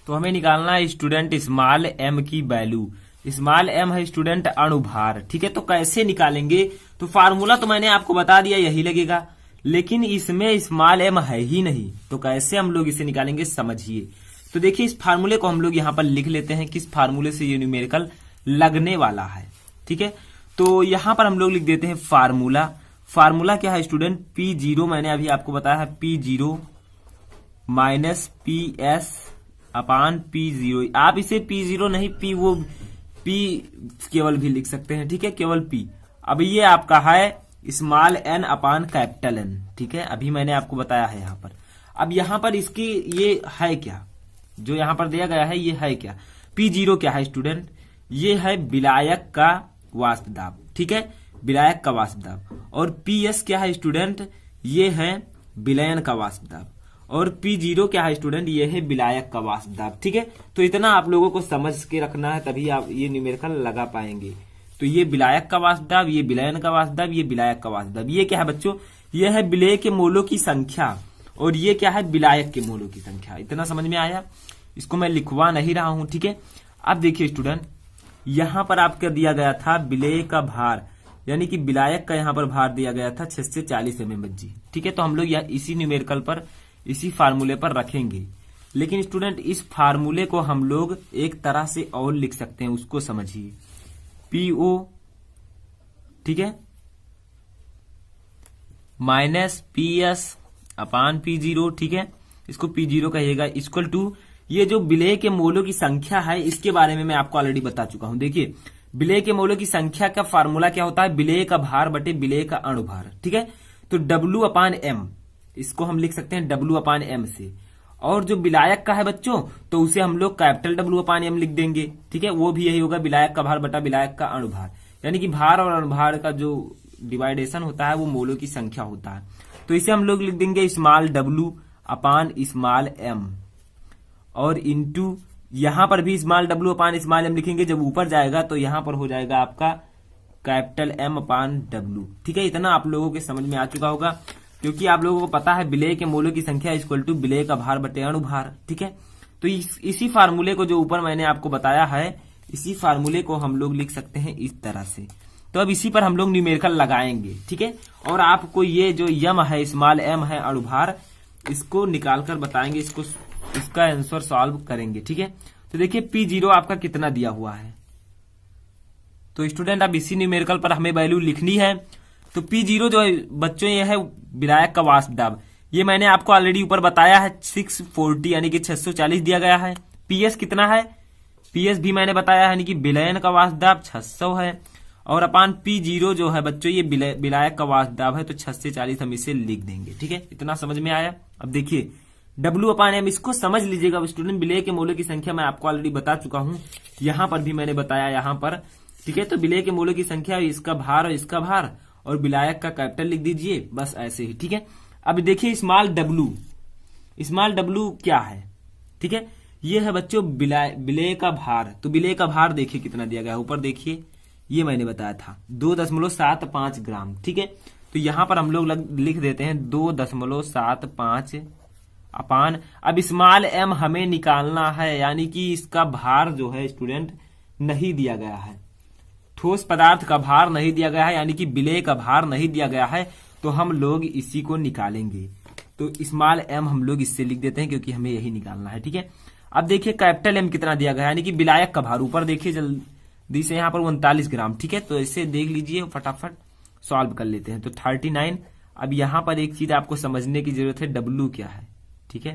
तो हमें निकालना है स्टूडेंट स्मॉल m की वैल्यू। स्मॉल m है स्टूडेंट अणुभार। ठीक है, तो कैसे निकालेंगे, तो फार्मूला तो मैंने आपको बता दिया यही लगेगा, लेकिन इसमें स्मॉल m है ही नहीं, तो कैसे हम लोग इसे निकालेंगे समझिए। तो देखिए इस फार्मूले को हम लोग यहां पर लिख लेते हैं, किस फार्मूले से ये न्यूमेरिकल लगने वाला है। ठीक है, तो यहां पर हम लोग लिख देते हैं फार्मूला। फार्मूला क्या है स्टूडेंट, P0 मैंने अभी आपको बताया है, P0 माइनस PS अपान P0। आप इसे P0 नहीं P केवल भी लिख सकते हैं। ठीक है, केवल P। अब ये आपका है small n upon capital N। ठीक है, अभी मैंने आपको बताया है यहां पर। अब यहां पर इसकी ये है क्या, जो यहां पर दिया गया है ये है क्या, P0 क्या है स्टूडेंट, ये है विलायक का वाष्प दाब। ठीक है, विलायक का वाष्प दाब। और PS क्या है स्टूडेंट, ये है विलयन का वाष्प दाब। और P0 क्या है स्टूडेंट, ये है विलायक का वाष्प दाब। ठीक है, तो इतना आप लोगों को समझ के रखना है, तभी आप ये न्यूमेरिकल लगा पाएंगे। तो ये विलायक का वाष्प दाब, ये विलयन का वाष्प दाब, ये विलायक का वाष्प दाब। ये क्या है बच्चों, ये है विलेय के मोलों की संख्या, और ये क्या है विलायक के मोलों की संख्या। इतना समझ में आया, इसको मैं लिखवा नहीं रहा हूं। ठीक है, अब देखिए स्टूडेंट यहां पर आपका दिया गया था विलेय का भार, यानी कि विलायक का यहां पर भार दिया गया था 6 से 40 mmHg। ठीक है, तो हम लोग इसी न्यूमेरिकल पर, इसी फार्मूले पर रखेंगे। लेकिन स्टूडेंट इस फार्मूले को हम लोग एक तरह से और लिख सकते हैं, उसको समझिए, PO, ठीक है, माइनस PS अपान P0। ठीक है, इसको P0 कहिएगा, इक्वल टू ये जो विलेय के मोलों की संख्या है इसके बारे में मैं आपको ऑलरेडी बता चुका हूं। देखिए विलेय के मोलों की संख्या का फार्मूला क्या होता है, विलेय का भार बटे विलेय का अणुभार। ठीक है, तो W अपान M, इसको हम लिख सकते हैं W अपान M से। और जो विलायक का है बच्चों, तो उसे हम लोग कैपिटल W अपान M लिख देंगे। ठीक है, वो भी यही होगा, विलायक का भार बटा विलायक का अणुभार, यानी कि भार और अणुभार का जो डिवाइडेशन होता है वो मोलों की संख्या होता है। तो इसे हम लोग लिख देंगे स्मॉल W अपान स्मॉल M, और इंटू यहां पर भी स्मॉल W अपान स्मॉल M लिखेंगे। जब ऊपर जाएगा तो यहां पर हो जाएगा आपका कैपिटल M अपान W। ठीक है, इतना आप लोगों के समझ में आ चुका होगा, क्योंकि आप लोगों को पता है विलेय के मोलों की संख्या इक्वल टू विलेय का भार बटे अणुभार। ठीक है, तो इसी फार्मूले को जो ऊपर मैंने आपको बताया है, इसी फार्मूले को हम लोग लिख सकते हैं इस तरह से। तो अब इसी पर हम लोग न्यूमेरिकल लगाएंगे। ठीक है, और आपको ये जो यम है, स्मॉल m है अणुभार, इसको निकाल कर बताएंगे, इसका आंसर सॉल्व करेंगे। ठीक है, तो देखिए P0 आपका कितना दिया हुआ है। तो स्टूडेंट अब इसी न्यूमेरिकल पर हमें वैल्यू लिखनी है। तो P0 जो है बच्चों ये है विलायक का वाष्प दाब, ये मैंने आपको ऑलरेडी ऊपर बताया है 640 यानी कि 640 दिया गया है। PS कितना है, PS भी मैंने बताया है, यानी कि विलयन का वाष्प दाब 600 है। और अपान P0 जो है बच्चों ये विलायक का वाष्प दाब है, तो 6 से 40 हम इसे लिख देंगे। ठीक है, इतना समझ में आया। अब देखिए W अपान M, इसको समझ लीजिएगा स्टूडेंट, विलेय के मोलों की संख्या मैं आपको ऑलरेडी बता चुका हूं, यहां पर भी मैंने बताया यहां पर। ठीक है, तो विलेय के मोलों की संख्या, इसका भार और इसका भार, और विलायक का कैपिटल लिख दीजिए, बस ऐसे ही। ठीक है, अब देखिए स्मॉल W क्या है। ठीक है, ये है बच्चों विलेय का भार। तो विलेय का भार देखिए कितना दिया गया है, ऊपर देखिए, ये मैंने बताया था 2.75 ग्राम। ठीक है, तो यहां पर हम लोग लिख देते हैं 2.75 अपान, अब स्मॉल m हमें निकालना है, यानी कि इसका भार जो है स्टूडेंट नहीं दिया गया है, ठोस पदार्थ का भार नहीं दिया गया है, यानी कि विलेय का भार नहीं दिया गया है, तो हम लोग इसी को निकालेंगे। तो स्मॉल m हम लोग इससे लिख देते हैं, क्योंकि हमें यही निकालना है। ठीक है, अब देखिए कैपिटल M कितना दिया गया है, यानी कि विलायक का भार, ऊपर देखिए जल्दी से यहाँ पर 39 ग्राम। ठीक है, तो इसे देख लीजिए, फटाफट सॉल्व कर लेते हैं। तो 39। अब यहां पर एक चीज आपको समझने की जरूरत है, W क्या है। ठीक है,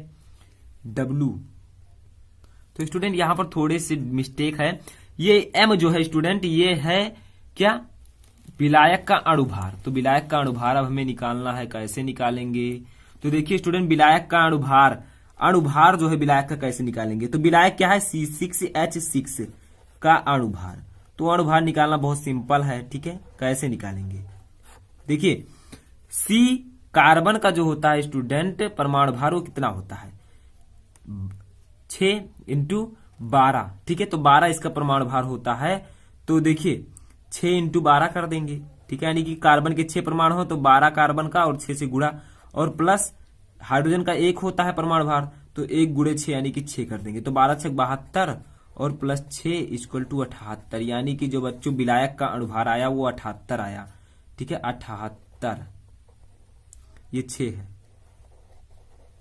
W, तो स्टूडेंट यहां पर थोड़े से मिस्टेक है, ये M जो है स्टूडेंट ये है क्या, विलायक का अणुभार। तो विलायक का अणुभार अब हमें निकालना है, कैसे निकालेंगे। तो देखिए स्टूडेंट विलायक का अणुभार जो है विलायक का कैसे निकालेंगे। तो विलायक क्या है, C6H6 का अणुभार। तो अणुभार निकालना बहुत सिंपल है। ठीक है, कैसे निकालेंगे, देखिए C कार्बन का जो होता है स्टूडेंट परमाणु भार, वो कितना होता है 6 × 12। ठीक है, तो 12 इसका परमाणु भार होता है। तो देखिए 6 × 12 कर देंगे। ठीक है, यानी कि कार्बन के 6 परमाणु हो, तो 12 कार्बन का और 6 से गुणा, और प्लस हाइड्रोजन का 1 होता है परमाणु भार, तो 1 × 6 यानी कि 6 कर देंगे। तो 12 × 6 72 और प्लस 6 = 78, यानी कि जो बच्चों विलायक का अणुभार आया वो 78 आया। ठीक है, 78, ये 6 है,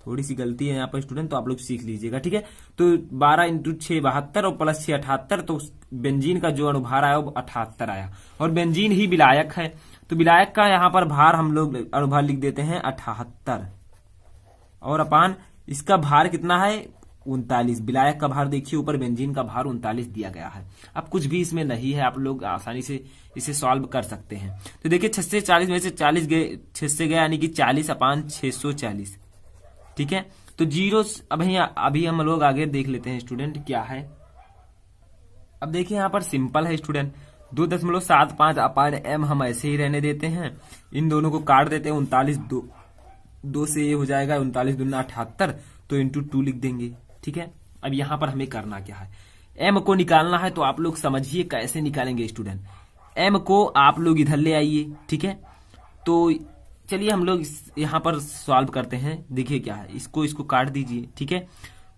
थोड़ी सी गलती है यहाँ पर स्टूडेंट, तो आप लोग सीख लीजिएगा। ठीक है, तो 12 × 6 72 और प्लस 6 78, तो बेंजीन का जो अणुभार आया वो 78 आया, और बेंजीन ही विलायक है, तो विलायक का यहाँ पर भार हम लोग अणुभार लिख देते हैं 78, और अपान इसका भार कितना है 39। विलायक का भार देखिए ऊपर, बेंजीन का भार 39 दिया गया है। अब कुछ भी इसमें नहीं है, आप लोग आसानी से इसे सॉल्व कर सकते हैं। तो देखिए 6 से 40 में से 40 गए, 6 से गए, यानी कि 40 अपान 640। ठीक है, तो जीरो अभी हम लोग आगे देख लेते हैं स्टूडेंट क्या है। अब देखिए यहाँ पर सिंपल है स्टूडेंट, 2.75 अपान M हम ऐसे ही रहने देते हैं, इन दोनों को काट देते हैं, 39 दो से ये हो जाएगा 39 दूना 78, तो × 2 लिख देंगे। ठीक है, अब यहां पर हमें करना क्या है, M को निकालना है, तो आप लोग समझिए कैसे निकालेंगे स्टूडेंट। M को आप लोग इधर ले आइए। ठीक है, तो चलिए हम लोग यहां पर सॉल्व करते हैं। देखिए क्या है, इसको काट दीजिए। ठीक है,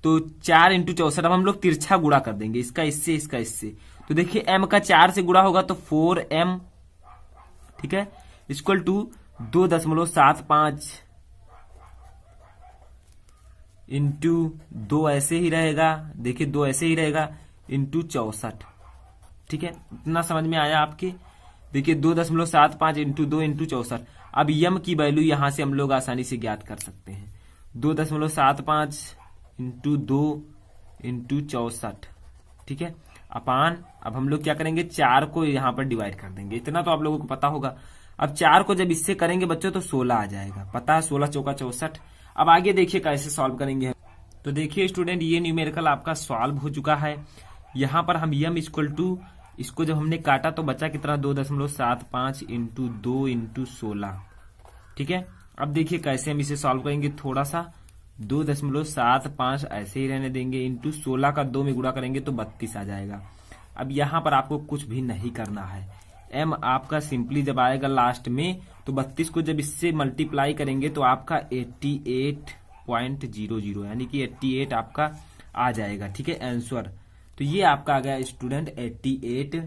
तो 4 × 64, अब हम लोग तिरछा गुणा कर देंगे, इसका इससे इसका इससे। तो देखिए M का 4 से गुणा होगा तो 4M। ठीक है, = 2.75 × 2 ऐसे ही रहेगा, देखिए 2 ऐसे ही रहेगा, × 64। ठीक है, इतना समझ में आया आपके। देखिए 2.75 × 2 × 64। अब यम की वैल्यू यहां से हम लोग आसानी से ज्ञात कर सकते हैं, 2.75 × 2 × 64। ठीक है, अपान, अब हम लोग क्या करेंगे, 4 को यहां पर डिवाइड कर देंगे, इतना तो आप लोगों को पता होगा। अब 4 को जब इससे करेंगे बच्चों तो 16 आ जाएगा, पता है, 16 × 4 = 64। अब आगे देखिए कैसे सॉल्व करेंगे। तो देखिए स्टूडेंट ये न्यूमेरिकल आपका सॉल्व हो चुका है। यहां पर हम यम = इसको जब हमने काटा तो बचा कितना, 2.75 × 2 × 16। ठीक है, अब देखिए कैसे हम इसे सॉल्व करेंगे। थोड़ा सा 2.75 ऐसे ही रहने देंगे, × 16 का 2 में गुणा करेंगे तो 32 आ जाएगा। अब यहां पर आपको कुछ भी नहीं करना है, m आपका सिंपली जब आएगा लास्ट में तो 32 को जब इससे मल्टीप्लाई करेंगे तो आपका 88.00 यानी कि 88 आपका आ जाएगा। ठीक है आंसर। तो ये आपका आ गया स्टूडेंट 88।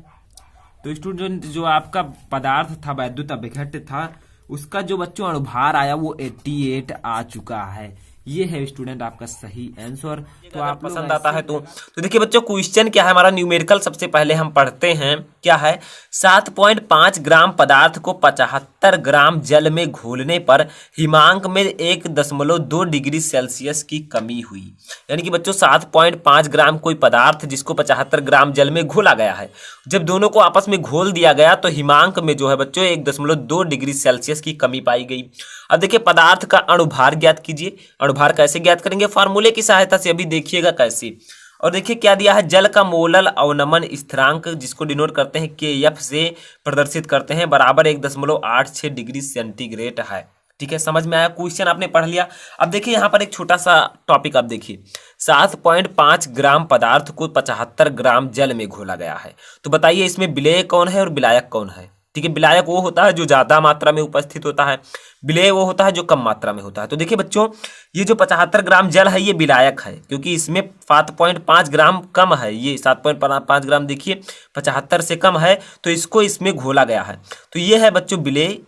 तो स्टूडेंट जो आपका पदार्थ था वैद्युत अभिघट्य था उसका जो बच्चों अणुभार आया वो 88 आ चुका है। ये है स्टूडेंट आपका सही आंसर। तो आप पसंद आता है तो देखिए बच्चों क्वेश्चन क्या है हमारा न्यूमेरिकल सबसे पहले हम पढ़ते हैं क्या है। 7.5 ग्राम पदार्थ को 75 ग्राम जल में घोलने पर हिमांक में 1.2 डिग्री सेल्सियस की कमी हुई। यानी कि बच्चों 7.5 ग्राम कोई पदार्थ जिसको 75 ग्राम जल में घोला गया है, जब दोनों को आपस में घोल दिया गया तो हिमांक में जो है बच्चों 1.2 डिग्री सेल्सियस की कमी पाई गई। अब देखिए पदार्थ का अणुभार ज्ञात कीजिए। अणुभार कैसे ज्ञात करेंगे, फार्मूले की सहायता से, अभी देखिएगा कैसे। और देखिए क्या दिया है, जल का मोलल अवनमन स्थिरांक जिसको डिनोट करते हैं KF से प्रदर्शित करते हैं बराबर 1.86 डिग्री सेंटीग्रेड है। ठीक है, समझ में आया, क्वेश्चन आपने पढ़ लिया। अब देखिए यहाँ पर एक छोटा सा टॉपिक आप देखिए, 7.5 ग्राम पदार्थ को 75 ग्राम जल में घोला गया है। तो बताइए इसमें विलेय कौन है और विलायक कौन है। ठीक है, विलायक वो होता है जो ज्यादा मात्रा में उपस्थित होता है, विलेय वो होता है जो कम मात्रा में होता है। तो देखिए बच्चों ये जो 75 ग्राम जल है ये विलायक है, क्योंकि इसमें 7.5 ग्राम कम है। ये 7.5 ग्राम देखिए 75 से कम है, तो इसको इसमें घोला गया है। तो ये है बच्चों विलेय,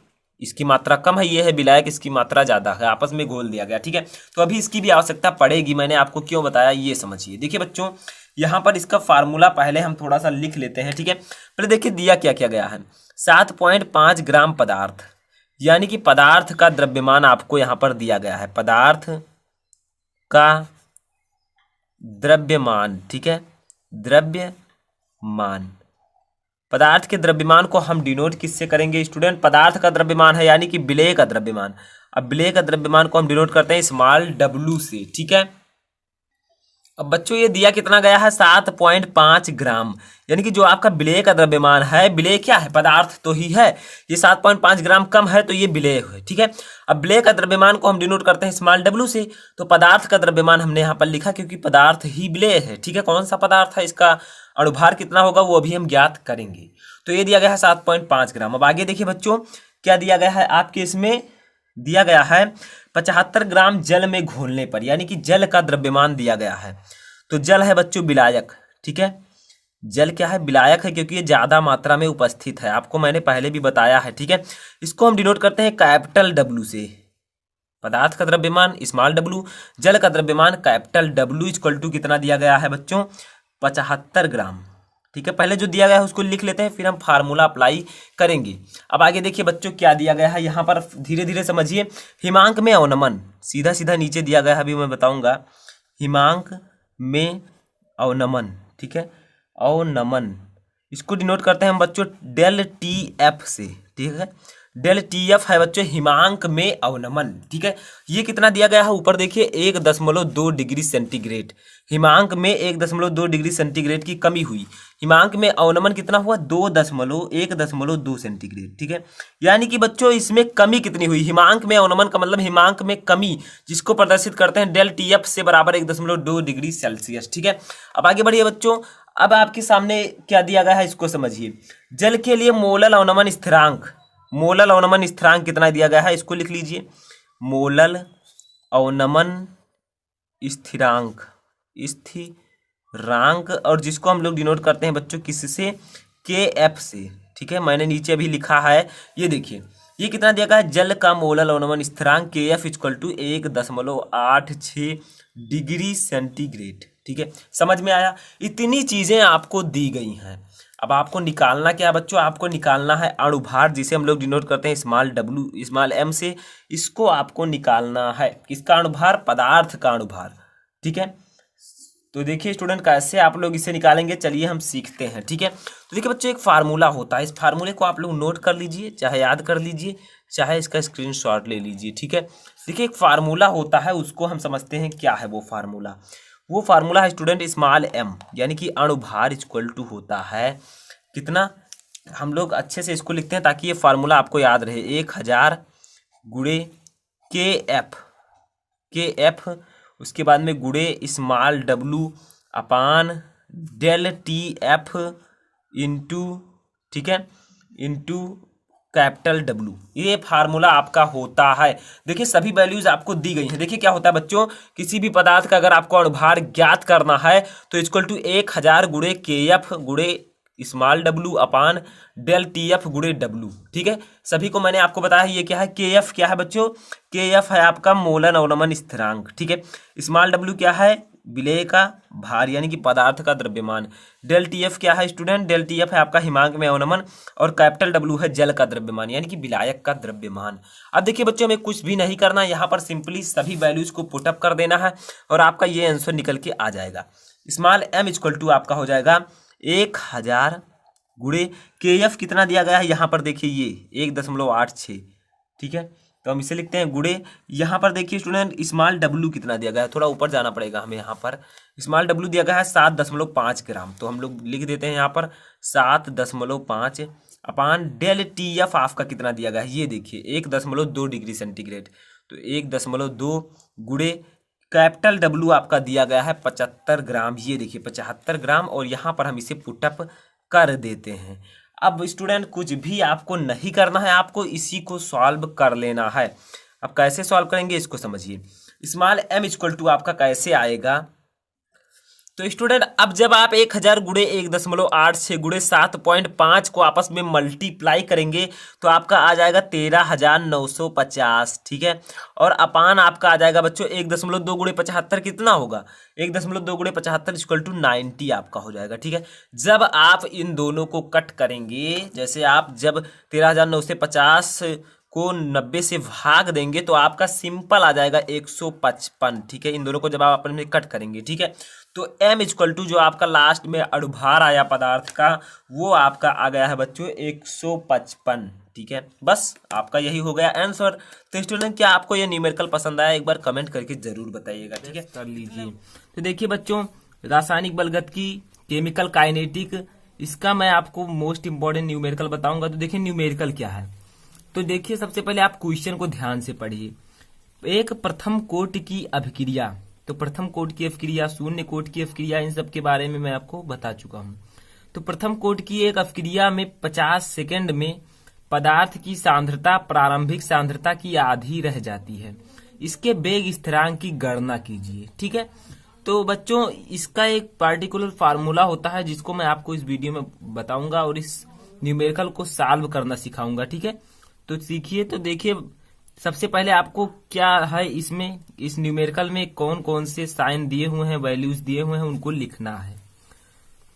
इसकी मात्रा कम है, ये है विलायक, इसकी मात्रा ज्यादा है, आपस में घोल दिया गया। ठीक है, तो अभी इसकी भी आवश्यकता पड़ेगी, मैंने आपको क्यों बताया ये समझिए। देखिए बच्चों यहाँ पर इसका फार्मूला पहले हम थोड़ा सा लिख लेते हैं। ठीक है, पहले देखिए दिया क्या क्या गया है। 7.5 ग्राम पदार्थ यानी कि पदार्थ का द्रव्यमान आपको यहां पर दिया गया है, पदार्थ का द्रव्यमान। ठीक है, द्रव्यमान, पदार्थ के द्रव्यमान को हम डिनोट किससे करेंगे स्टूडेंट, पदार्थ का द्रव्यमान है यानी कि विलेय का द्रव्यमान। अब विलेय का द्रव्यमान को हम डिनोट करते हैं स्मॉल w से। ठीक है, अब बच्चों ये दिया कितना गया है 7.5 ग्राम, यानी कि जो आपका विलेय का द्रव्यमान है, विलेय क्या है, पदार्थ तो ही है, ये 7.5 ग्राम कम है तो ये विलेय है। ठीक है, अब विलेय का द्रव्यमान को हम डिनोट करते हैं स्मॉल w से। तो पदार्थ का द्रव्यमान हमने यहाँ पर लिखा क्योंकि पदार्थ ही विलेय है। ठीक है, कौन सा पदार्थ है, इसका अणुभार कितना होगा वो अभी हम ज्ञात करेंगे। तो ये दिया गया है 7.5 ग्राम। अब आगे देखिए बच्चों क्या दिया गया है आपके, इसमें दिया गया है 75 ग्राम जल में घोलने पर, यानी कि जल का द्रव्यमान दिया गया है। तो जल है बच्चों विलायक। ठीक है, जल क्या है, विलायक है, क्योंकि ये ज्यादा मात्रा में उपस्थित है, आपको मैंने पहले भी बताया है। ठीक है, इसको हम डिनोट करते हैं कैपिटल W से। पदार्थ का द्रव्यमान स्मॉल w, जल का द्रव्यमान कैपिटल W इक्वल टू कितना दिया गया है बच्चों 75 ग्राम। ठीक है, पहले जो दिया गया है उसको लिख लेते हैं, फिर हम फार्मूला अप्लाई करेंगे। अब आगे देखिए बच्चों क्या दिया गया है, यहाँ पर धीरे धीरे समझिए। हिमांक में अवनमन सीधा सीधा नीचे दिया गया है, अभी मैं बताऊंगा। हिमांक में अवनमन, ठीक है, अवनमन इसको डिनोट करते हैं हम बच्चों डेल TF से। ठीक है, डेल TF है बच्चों हिमांक में अवनमन। ठीक है, ये कितना दिया गया है ऊपर देखिए 1.2 डिग्री सेंटीग्रेड, हिमांक में 1.2 डिग्री सेंटीग्रेड की कमी हुई। हिमांक में अवनमन कितना हुआ 1.2 सेंटीग्रेड। ठीक है, यानी कि बच्चों इसमें कमी कितनी हुई, हिमांक में अवनमन का मतलब हिमांक में कमी, जिसको प्रदर्शित करते हैं डेल TF से बराबर 1.2 डिग्री सेल्सियस। ठीक है, अब आगे बढ़िए बच्चों। अब आपके सामने क्या दिया गया है इसको समझिए। जल के लिए मोलल अवनमन स्थिरांक, मोलल अवनमन स्थिरांक कितना दिया गया है इसको लिख लीजिए। मोलल अवनमन स्थिरांक, स्थिरांक, और जिसको हम लोग डिनोट करते हैं बच्चों किससे, KF से। ठीक है, मैंने नीचे अभी लिखा है, ये देखिए ये कितना दिया गया है, जल का मोलल अवनमन स्थिरांक KF equal to 1.86 degree centigrade. ठीक है, समझ में आया, इतनी चीजें आपको दी गई हैं। अब आपको निकालना क्या है बच्चों, आपको निकालना है अणुभार, जिसे हम लोग डिनोट करते हैं स्मॉल w स्मॉल m से। इसको आपको निकालना है, किसका अणुभार, पदार्थ का अणुभार। ठीक है, तो देखिए स्टूडेंट कैसे आप लोग इसे निकालेंगे, चलिए हम सीखते हैं। ठीक है, तो देखिए बच्चों एक फार्मूला होता है, इस फार्मूले को आप लोग नोट कर लीजिए, चाहे याद कर लीजिए, चाहे इसका स्क्रीनशॉट ले लीजिए। ठीक है, देखिए एक फार्मूला होता है, उसको हम समझते हैं क्या है वो फार्मूला। वो फार्मूला है स्टूडेंट स्मॉल m, यानी कि अणुभार इक्वल टू होता है कितना, हम लोग अच्छे से इसको लिखते हैं ताकि ये फार्मूला आपको याद रहे, 1000 गुणे KF, उसके बाद में गुणे small w upon del TF into, ठीक है, इंटू कैपिटल W, ये फार्मूला आपका होता है। देखिए सभी वैल्यूज आपको दी गई हैं। देखिए क्या होता है बच्चों, किसी भी पदार्थ का अगर आपको अणुभार ज्ञात करना है तो इक्वल टू 1000 गुणे KF गुणे small w upon del TF गुणे W, ठीक है। सभी को मैंने आपको बताया ये क्या है, KF क्या है बच्चों, KF है आपका मोलन अवनमन स्थिरांक, ठीक है। स्मॉल w क्या है, विलेय का भार यानी कि पदार्थ का द्रव्यमान। डेल TF क्या है स्टूडेंट, डेल TF है आपका हिमांक में अवनमन, और कैपिटल W है जल का द्रव्यमान यानी कि विलायक का द्रव्यमान। अब देखिए बच्चों हमें कुछ भी नहीं करना, यहाँ पर सिंपली सभी वैल्यूज को पुटअप कर देना है और आपका ये आंसर निकल के आ जाएगा। स्मॉल m इक्वल टू आपका हो जाएगा 1000 गुणे KF कितना दिया गया है, यहाँ पर देखिए ये 1.86, ठीक है। तो हम इसे लिखते हैं गुणे, यहाँ पर देखिए स्टूडेंट स्मॉल W कितना दिया गया है, थोड़ा ऊपर जाना पड़ेगा हमें। यहाँ पर स्मॉल W दिया गया है 7.5 ग्राम, तो हम लोग लिख देते हैं यहाँ पर 7.5 अपान डेल TF आपका कितना दिया गया है, ये देखिए 1.2 डिग्री सेंटीग्रेड, तो 1.2 गुणे कैपिटल W आपका दिया गया है 75 ग्राम, ये देखिए 75 ग्राम, और यहाँ पर हम इसे पुटअप कर देते हैं। अब स्टूडेंट कुछ भी आपको नहीं करना है, आपको इसी को सॉल्व कर लेना है। अब कैसे सॉल्व करेंगे इसको समझिए। स्मॉल m इक्वल टू आपका कैसे आएगा, तो स्टूडेंट अब जब आप 1000 गुणे 1.86 गुणे 7.5 को आपस में मल्टीप्लाई करेंगे तो आपका आ जाएगा 13,950, ठीक है। और अपान आपका आ जाएगा बच्चों 1.2 गुणे 75 कितना होगा, 1.2 गुणे 75 इक्वल टू 90 आपका हो जाएगा, ठीक है। जब आप इन दोनों को कट करेंगे, जैसे आप जब 13,950 को 90 से भाग देंगे तो आपका सिंपल आ जाएगा 155, ठीक है। इन दोनों को जब आप अपने में कट करेंगे, ठीक है, तो m इक्वल टू जो आपका लास्ट में अणुभार आया पदार्थ का वो आपका आ गया है बच्चों 155, ठीक है। बस आपका यही हो गया आंसर। तो स्टूडेंट क्या आपको ये न्यूमेरिकल पसंद आया, एक बार कमेंट करके जरूर बताइएगा, ठीक है। कर लीजिए। तो देखिए बच्चों रासायनिक बलगतिकी, केमिकल काइनेटिक, इसका मैं आपको मोस्ट इंपोर्टेंट न्यूमेरिकल बताऊंगा। तो देखिए न्यूमेरिकल क्या है, तो देखिए सबसे पहले आप क्वेश्चन को ध्यान से पढ़िए। एक प्रथम कोटि की अभिक्रिया, तो प्रथम कोटि की अभिक्रिया, शून्य कोटि की अभिक्रिया, इन सब के बारे में मैं आपको बता चुका हूं। तो प्रथम कोटि की एक अभिक्रिया में 50 सेकंड में पदार्थ की सांद्रता प्रारंभिक सांद्रता की आधी रह जाती है। इसके वेग स्थिरांक की गणना कीजिए, ठीक है। तो बच्चों इसका एक पार्टिकुलर फार्मूला होता है जिसको मैं आपको इस वीडियो में बताऊंगा और इस न्यूमेरिकल को सॉल्व करना सिखाऊंगा, ठीक है। तो सीखिए। तो देखिए सबसे पहले आपको क्या है इसमें, इस न्यूमेरिकल में कौन कौन से साइन दिए हुए हैं, वैल्यूज दिए हुए हैं, उनको लिखना है।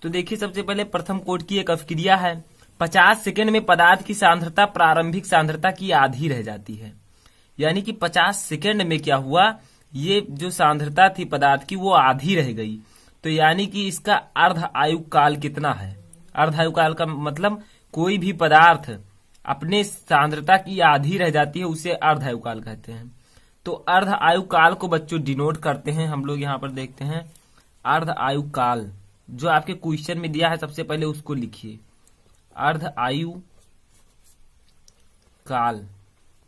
तो देखिए सबसे पहले प्रथम कोटि की एक अभिक्रिया है, 50 सेकंड में पदार्थ की सांद्रता प्रारंभिक सांद्रता की आधी रह जाती है। यानी कि 50 सेकंड में क्या हुआ, ये जो सांद्रता थी पदार्थ की वो आधी रह गई। तो यानी कि इसका अर्ध आयु काल कितना है, अर्ध आयु काल का मतलब कोई भी पदार्थ अपने सांद्रता की आधी रह जाती है उसे अर्ध आयु काल कहते हैं। तो अर्ध आयु काल को बच्चों डिनोट करते हैं हम लोग, यहाँ पर देखते हैं अर्ध आयु काल जो आपके क्वेश्चन में दिया है, सबसे पहले उसको लिखिए अर्ध आयु काल,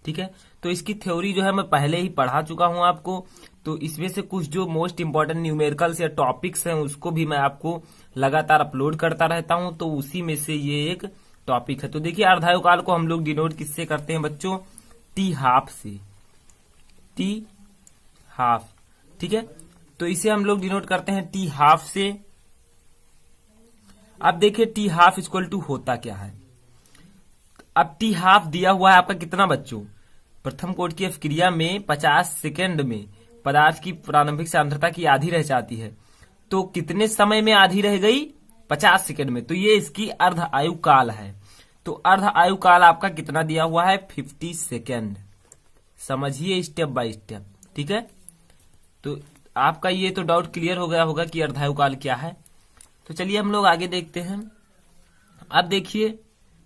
ठीक है। तो इसकी थ्योरी जो है मैं पहले ही पढ़ा चुका हूं आपको। तो इसमें से कुछ जो मोस्ट इंपोर्टेंट न्यूमेरिकल्स या टॉपिक्स हैं उसको भी मैं आपको लगातार अपलोड करता रहता हूं, तो उसी में से ये एक टॉपिक है। तो देखिए अर्धायु काल को हम लोग डिनोट किससे करते हैं बच्चों, टी हाफ से, टी हाफ, ठीक है। तो इसे हम लोग डिनोट करते हैं टी हाफ से। अब देखिए टी हाफ इक्वल टू होता क्या है। अब टी हाफ दिया हुआ है आपका कितना बच्चों, प्रथम कोटि की अभिक्रिया में 50 सेकंड में पदार्थ की प्रारंभिक सांद्रता की आधी रह जाती है। तो कितने समय में आधी रह गई, 50 सेकंड में। तो ये इसकी अर्ध आयु काल है। तो अर्ध आयु काल आपका कितना दिया हुआ है, 50 सेकंड। समझिए स्टेप बाय स्टेप, ठीक है। तो आपका ये तो डाउट क्लियर हो गया होगा कि अर्ध आयु काल क्या है। तो चलिए हम लोग आगे देखते हैं। अब देखिए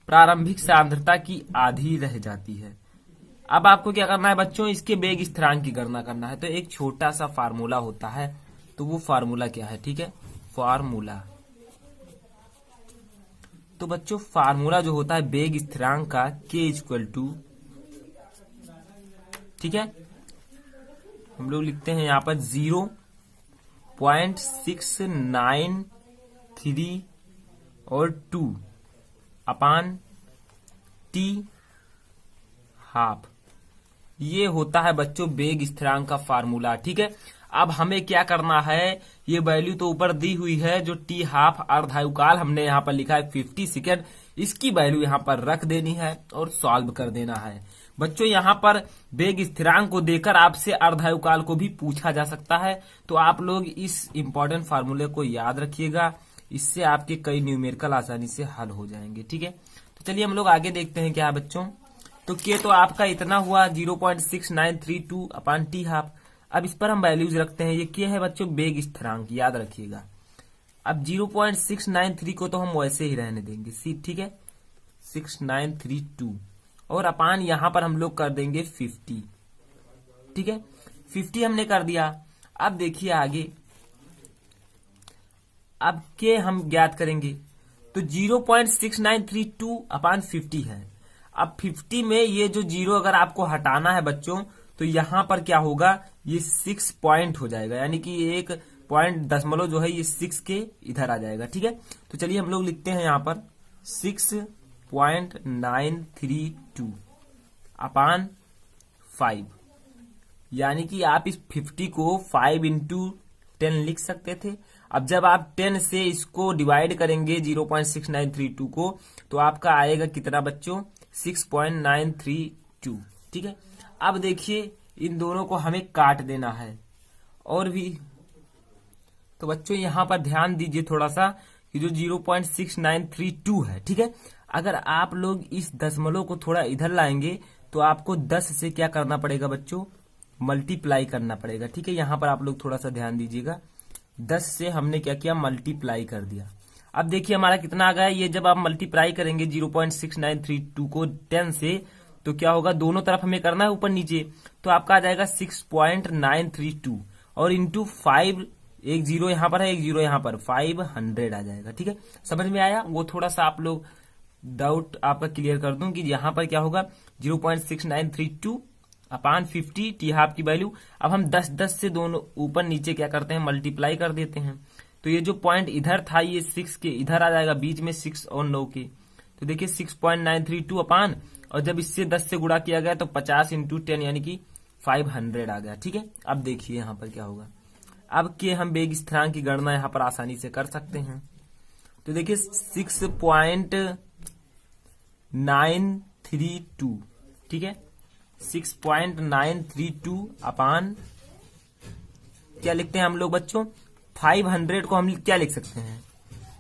प्रारंभिक सांद्रता की आधी रह जाती है। अब आपको क्या करना है बच्चों, इसके वेग स्थिरांक की गणना करना है। तो एक छोटा सा फार्मूला होता है, तो वो फार्मूला क्या है, ठीक है, फार्मूला। तो बच्चों फार्मूला जो होता है वेग स्थिरांक का k इक्वल टू, ठीक है, हम लोग लिखते हैं यहां पर 0.693 और 2 अपान टी हाफ। ये होता है बच्चों वेग स्थिरांक का फार्मूला। ठीक है, अब हमें क्या करना है, ये वैल्यू तो ऊपर दी हुई है, जो टी हाफ अर्धायुकाल हमने यहाँ पर लिखा है 50 सेकेंड, इसकी वैल्यू यहाँ पर रख देनी है और सॉल्व कर देना है। बच्चों यहाँ पर वेग स्थिरांक को देकर आपसे अर्धायुकाल को भी पूछा जा सकता है, तो आप लोग इस इंपॉर्टेंट फार्मूले को याद रखिएगा, इससे आपके कई न्यूमेरिकल आसानी से हल हो जाएंगे। ठीक है, तो चलिए हम लोग आगे देखते हैं क्या है बच्चों। तो के तो आपका इतना हुआ 0.6932 अपान टी हाफ। अब इस पर हम वैल्यूज रखते हैं। ये क्या है बच्चों, वेग स्थिरांक, याद रखिएगा। अब 0.693 को तो हम वैसे ही रहने देंगे, ठीक है, 6932 और अपान यहां पर हम लोग कर देंगे 50। ठीक है, 50 हमने कर दिया। अब देखिए आगे, अब के हम ज्ञात करेंगे, तो 0.6932 अपान 50 है। अब 50 में ये जो जीरो अगर आपको हटाना है बच्चों, तो यहां पर क्या होगा, ये 6 पॉइंट हो जाएगा, यानी कि एक पॉइंट दशमलव जो है ये 6 के इधर आ जाएगा। ठीक है, तो चलिए हम लोग लिखते हैं यहां पर 6.932 अपान 5, यानी कि आप इस 50 को 5 इंटू 10 लिख सकते थे। अब जब आप 10 से इसको डिवाइड करेंगे 0.6932 को, तो आपका आएगा कितना बच्चों, 6.932। ठीक है, अब देखिए इन दोनों को हमें काट देना है और भी, तो बच्चों यहां पर ध्यान दीजिए थोड़ा सा कि जो 0.6932 है, ठीक है, अगर आप लोग इस दशमलव को थोड़ा इधर लाएंगे तो आपको 10 से क्या करना पड़ेगा बच्चों, मल्टीप्लाई करना पड़ेगा। ठीक है, यहां पर आप लोग थोड़ा सा ध्यान दीजिएगा, 10 से हमने क्या किया, मल्टीप्लाई कर दिया। अब देखिए हमारा कितना आ गया, ये जब आप मल्टीप्लाई करेंगे 0.6932 को 10 से, तो क्या होगा, दोनों तरफ हमें करना है ऊपर नीचे, तो आपका आ जाएगा 6.932 और इंटू 5, एक जीरो यहाँ पर है, एक जीरो यहाँ पर, 500 आ जाएगा। ठीक है, समझ में आया, वो थोड़ा सा आप लोग डाउट आपका क्लियर कर दूं कि यहाँ पर क्या होगा, 0.6932 अपान 50 टी हाफ की वैल्यू। अब हम 10 से दोनों ऊपर नीचे क्या करते हैं, मल्टीप्लाई कर देते हैं, तो ये जो पॉइंट इधर था ये 6 के इधर आ जाएगा, बीच में 6 और 9 के, तो देखिए 6.932 अपान, और जब इससे 10 से गुणा किया गया तो 50 इंटू 10 यानी कि 500 आ गया। ठीक है, अब देखिए यहाँ पर क्या होगा, अब के हम वेग स्थिरांक की गणना यहाँ पर आसानी से कर सकते हैं। तो देखिए 6.932, ठीक है, 6.932 अपान क्या लिखते हैं हम लोग बच्चों, 500 को हम क्या लिख सकते हैं,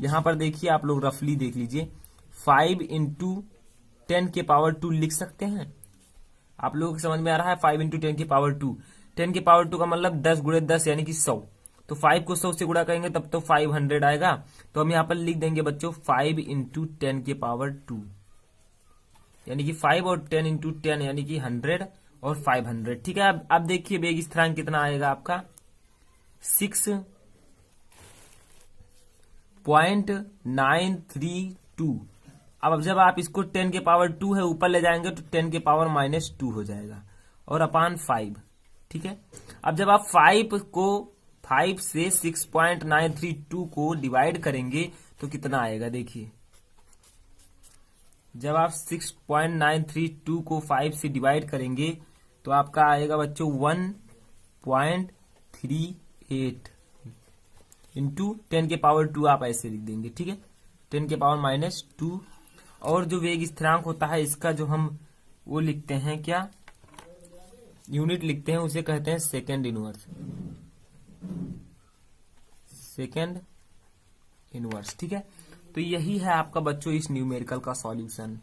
यहां पर देखिए आप लोग रफली देख लीजिए, 5 इंटू 10 के पावर 2 लिख सकते हैं। आप लोगों को समझ में आ रहा है, 5 इंटू 10 के पावर 2, 10 के पावर 2 का मतलब 10 गुणे 10 यानी कि 100, तो 5 को 100 से गुणा करेंगे तब तो 500 आएगा, तो हम यहाँ पर लिख देंगे बच्चों 5 इंटू 10 के पावर 2, यानी कि 5 और 10 इंटू 10 यानी कि 100 और 500। ठीक है, अब देखिए वेग स्थिरांक कितना आएगा आपका, 6.932। अब जब आप इसको 10 के पावर 2 है ऊपर ले जाएंगे तो 10 के पावर -2 हो जाएगा और अपान 5। ठीक है, अब जब आप 5 से 6.932 को डिवाइड करेंगे तो कितना आएगा, देखिए जब आप 6.932 को 5 से डिवाइड करेंगे तो आपका आएगा बच्चों 1.38 इंटू 10 के पावर 2 आप ऐसे लिख देंगे। ठीक है, 10 के पावर -2, और जो वेग स्थिरांक होता है इसका जो हम वो लिखते हैं, क्या यूनिट लिखते हैं, उसे कहते हैं सेकेंड इनवर्स। ठीक है, तो यही है आपका बच्चों इस न्यूमेरिकल का सॉल्यूशन।